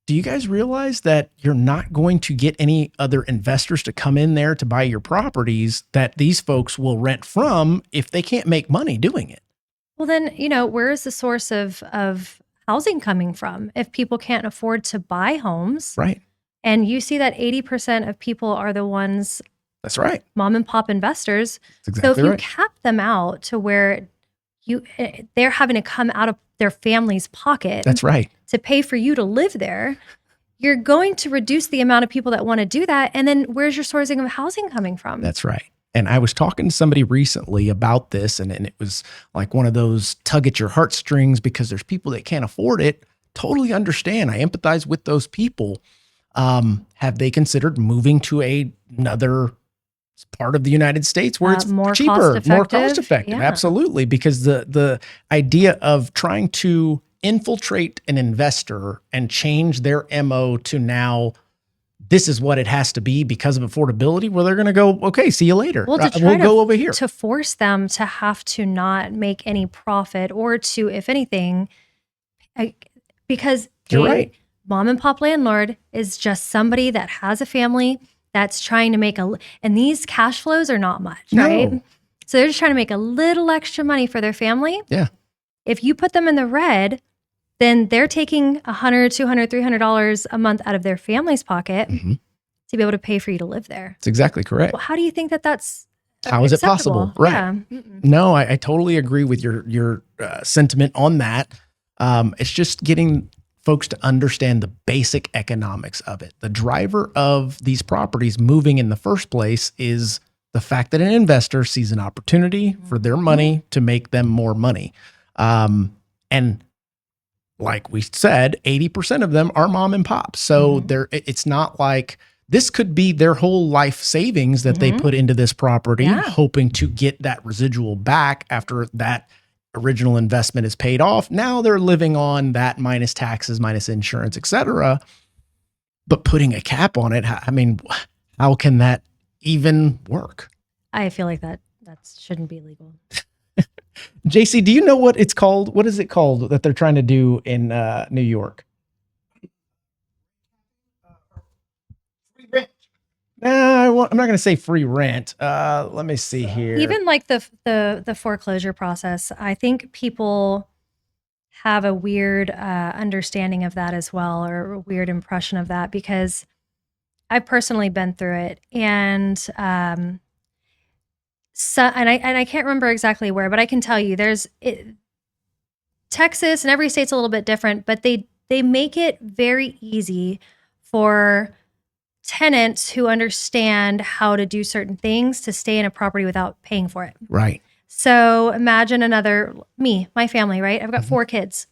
do you guys realize that you're not going to get any other investors to come in there to buy your properties that these folks will rent from if they can't make money doing it? Well, then, where is the source of housing coming from if people can't afford to buy homes? Right. And you see that 80% of people are the ones, That's right. mom and pop investors. That's So exactly if you right. cap them out to where they're having to come out of their family's pocket That's right. to pay for you to live there, you're going to reduce the amount of people that want to do that. And then where's your sourcing of housing coming from? That's right. And I was talking to somebody recently about this, and it was like one of those tug at your heartstrings, because there's people that can't afford it. Totally understand. I empathize with those people. Have they considered moving to another part of the United States where it's more cheaper, cost-effective? more cost effective? Yeah. Absolutely. Because the idea of trying to infiltrate an investor and change their MO to now, this is what it has to be because of affordability, well, they're going to go, okay, see you later. Well, to try We'll go over here. to force them to have to not make any profit, or to, if anything, because You're right. mom and pop landlord is just somebody that has a family that's trying to make and these cash flows are not much, No. right? So they're just trying to make a little extra money for their family. Yeah. If you put them in the red, then they're taking $100, $200, $300 a month out of their family's pocket. Mhm. to be able to pay for you to live there. That's exactly correct. Well, how do you think that that's How is it acceptable? possible? Right. Yeah. No, I totally agree with your sentiment on that. It's just getting folks to understand the basic economics of it. The driver of these properties moving in the first place is the fact that an investor sees an opportunity for their money to make them more money. And like we said, 80% of them are mom and pop. So it's not like this could be their whole life savings that they put into this property, hoping to get that residual back after that original investment is paid off. Now they're living on that minus taxes, minus insurance, et cetera. But putting a cap on it, I mean, how can that even work? I feel like that shouldn't be legal. JC, do you know what it's called? What is it called that they're trying to do in New York? I'm not going to say free rent. Let me see here. Even like the foreclosure process, I think people have a weird understanding of that as well, or a weird impression of that, because I've personally been through it, and I can't remember exactly where, but I can tell you Texas and every state's a little bit different, but they make it very easy for tenants who understand how to do certain things to stay in a property without paying for it. Right. So imagine my family, right? I've got 4 kids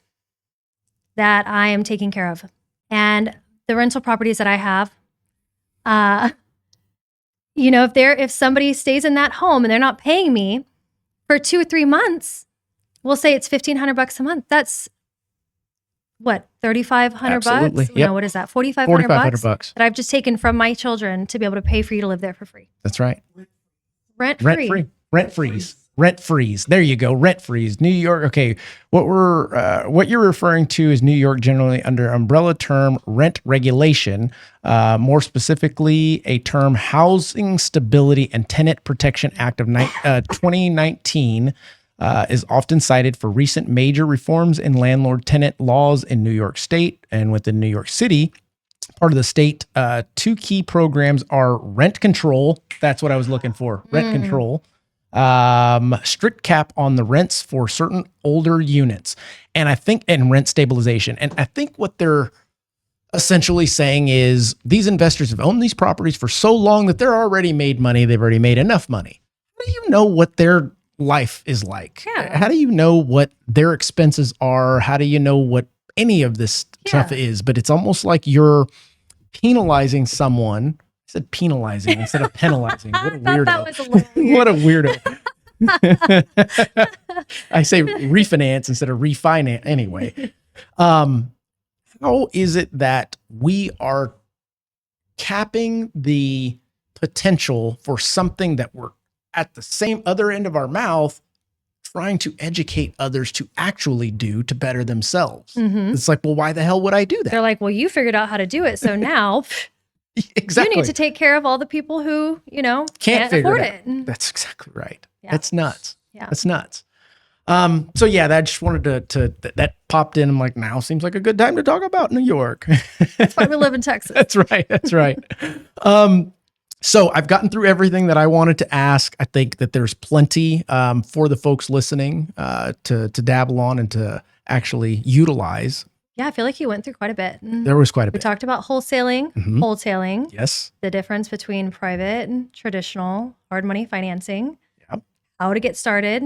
that I am taking care of. And the rental properties that I have, if somebody stays in that home and they're not paying me for 2 or 3 months, we'll say it's $1,500 a month. That's what, $3,500 bucks? Yep. No, what is that? $4,500 bucks that I've just taken from my children to be able to pay for you to live there for free. That's right. Rent free. Rent freeze. There you go. Rent freeze. New York. Okay. What you're referring to is New York generally under umbrella term rent regulation, more specifically a term Housing Stability and Tenant Protection Act of 2019. Is often cited for recent major reforms in landlord-tenant laws in New York State and within New York City. Part of the state, 2 key programs are rent control. That's what I was looking for. Rent control. Strict cap on the rents for certain older units. And rent stabilization. And I think what they're essentially saying is these investors have owned these properties for so long that they're already made money. They've already made enough money. How do you know what their life is like? Yeah. How do you know what their expenses are? How do you know what any of this stuff is? But it's almost like you're penalizing someone. I said penalizing instead of penalizing. What a weirdo. That was a little weird. What a weirdo. I say refinance instead of refinance. Anyway, how is it that we are capping the potential for something that we're at the same other end of our mouth, trying to educate others to actually do to better themselves? It's like, well, why the hell would I do that? They're like, well, you figured out how to do it. So now exactly. you need to take care of all the people who, can't afford it. That's exactly right. Yeah. That's nuts. Yeah. That's nuts. So yeah, I just wanted that popped in. I'm like, now seems like a good time to talk about New York. That's why we live in Texas. That's right. That's right. So I've gotten through everything that I wanted to ask. I think that there's plenty for the folks listening to dabble on and to actually utilize. Yeah, I feel like you went through quite a bit. There was quite a We bit. talked about wholesaling, Yes. the difference between private and traditional hard money financing, Yep. how to get started,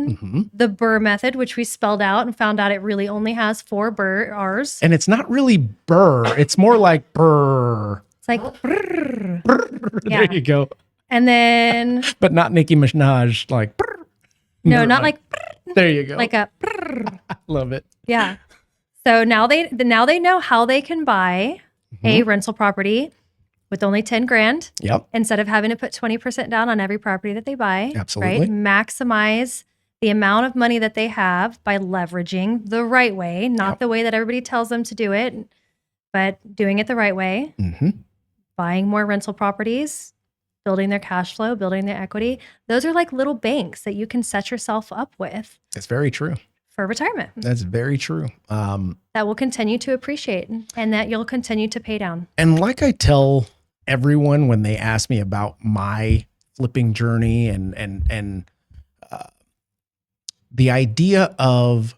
the BRRRR method, which we spelled out and found out it really only has 4 BRRRRs. And it's not really BRRRR. It's more like BRRRR. It's like BRRRR. There you go. And then But not Nicki Minaj, like BRRRR. no, Never not mind. like There you go. like a BRRRR. I love it. Yeah. So now they know how they can buy a rental property with only 10 grand Yep. instead of having to put 20% down on every property that they buy. Absolutely. Right? Maximize the amount of money that they have by leveraging the right way, not the way that everybody tells them to do it, but doing it the right way. Buying more rental properties, building their cash flow, building their equity. Those are like little banks that you can set yourself up with That's very true. for retirement. That's very true. That will continue to appreciate and that you'll continue to pay down. And like I tell everyone when they ask me about my flipping journey and the idea of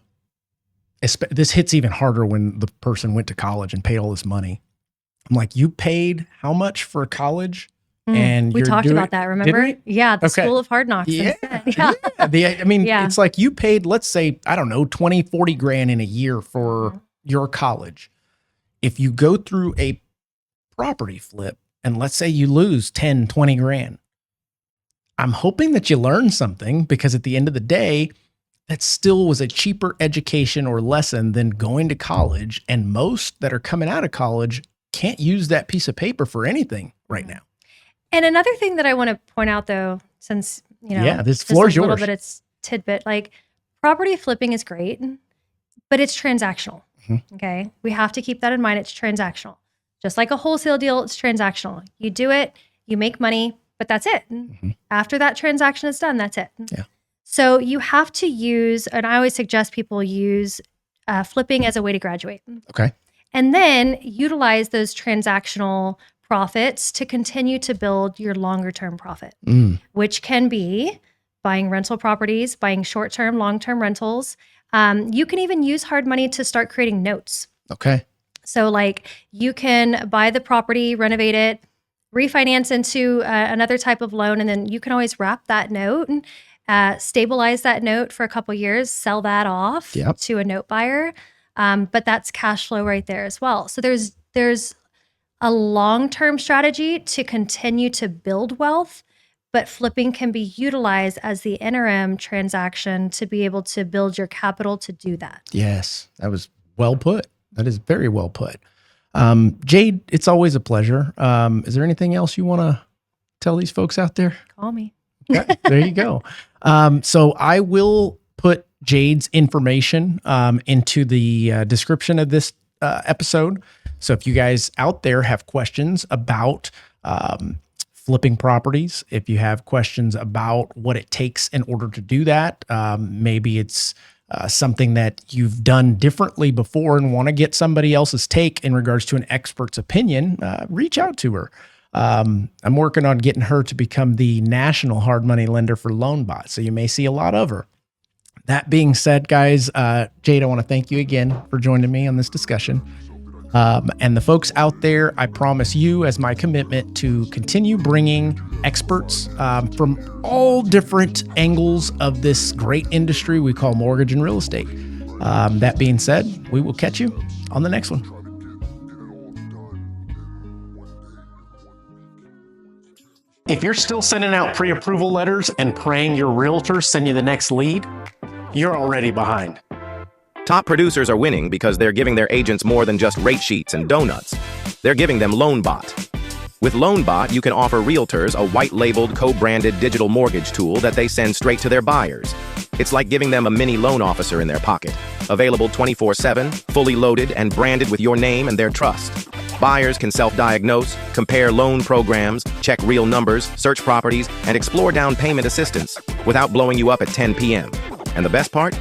this hits even harder when the person went to college and paid all this money. I'm like, you paid how much for college? And we talked about that, remember? Did we? Yeah, the School of Hard Knocks. Yeah. Yeah. I mean, it's like you paid, let's say, I don't know, 20, 40 grand in a year for your college. If you go through a property flip and let's say you lose 10, 20 grand, I'm hoping that you learn something, because at the end of the day, that still was a cheaper education or lesson than going to college. And most that are coming out of college can't use that piece of paper for anything right now. And another thing that I want to point out, though, since, this floor is yours. A little bit of tidbit, like property flipping is great, but it's transactional. Okay. We have to keep that in mind. It's transactional. Just like a wholesale deal, it's transactional. You do it, you make money, but that's it. After that transaction is done, that's it. Yeah. So you have to use, and I always suggest people use flipping as a way to graduate. Okay. And then utilize those transactional profits to continue to build your longer term profit, which can be buying rental properties, buying short-term, long-term rentals. You can even use hard money to start creating notes. Okay. So like you can buy the property, renovate it, refinance into another type of loan, and then you can always wrap that note and stabilize that note for a couple years, sell that off to a note buyer. But that's cash flow right there as well. So there's a long-term strategy to continue to build wealth, but flipping can be utilized as the interim transaction to be able to build your capital to do that. Yes, that was well put. That is very well put. Jade, it's always a pleasure. Is there anything else you want to tell these folks out there? Call me. Okay, there you go. So I will put Jade's information into the description of this episode. So if you guys out there have questions about flipping properties, if you have questions about what it takes in order to do that, maybe it's something that you've done differently before and want to get somebody else's take in regards to an expert's opinion, reach out to her. I'm working on getting her to become the national hard money lender for LoanBot, so you may see a lot of her. That being said, guys, Jade, I want to thank you again for joining me on this discussion. And the folks out there, I promise you as my commitment to continue bringing experts from all different angles of this great industry we call mortgage and real estate. That being said, we will catch you on the next one. If you're still sending out pre-approval letters and praying your realtor send you the next lead, you're already behind. Top producers are winning because they're giving their agents more than just rate sheets and donuts. They're giving them LoanBot. With LoanBot, you can offer realtors a white-labeled, co-branded digital mortgage tool that they send straight to their buyers. It's like giving them a mini loan officer in their pocket. Available 24/7, fully loaded, and branded with your name and their trust. Buyers can self-diagnose, compare loan programs, check real numbers, search properties, and explore down payment assistance without blowing you up at 10 p.m. And the best part?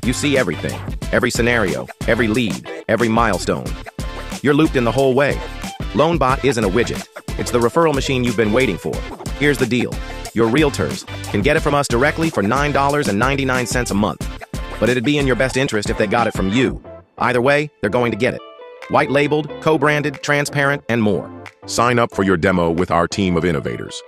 You see everything, every scenario, every lead, every milestone. You're looped in the whole way. LoanBot isn't a widget. It's the referral machine you've been waiting for. Here's the deal. Your realtors can get it from us directly for $9.99 a month. But it'd be in your best interest if they got it from you. Either way, they're going to get it. White labeled, co-branded, transparent, and more. Sign up for your demo with our team of innovators.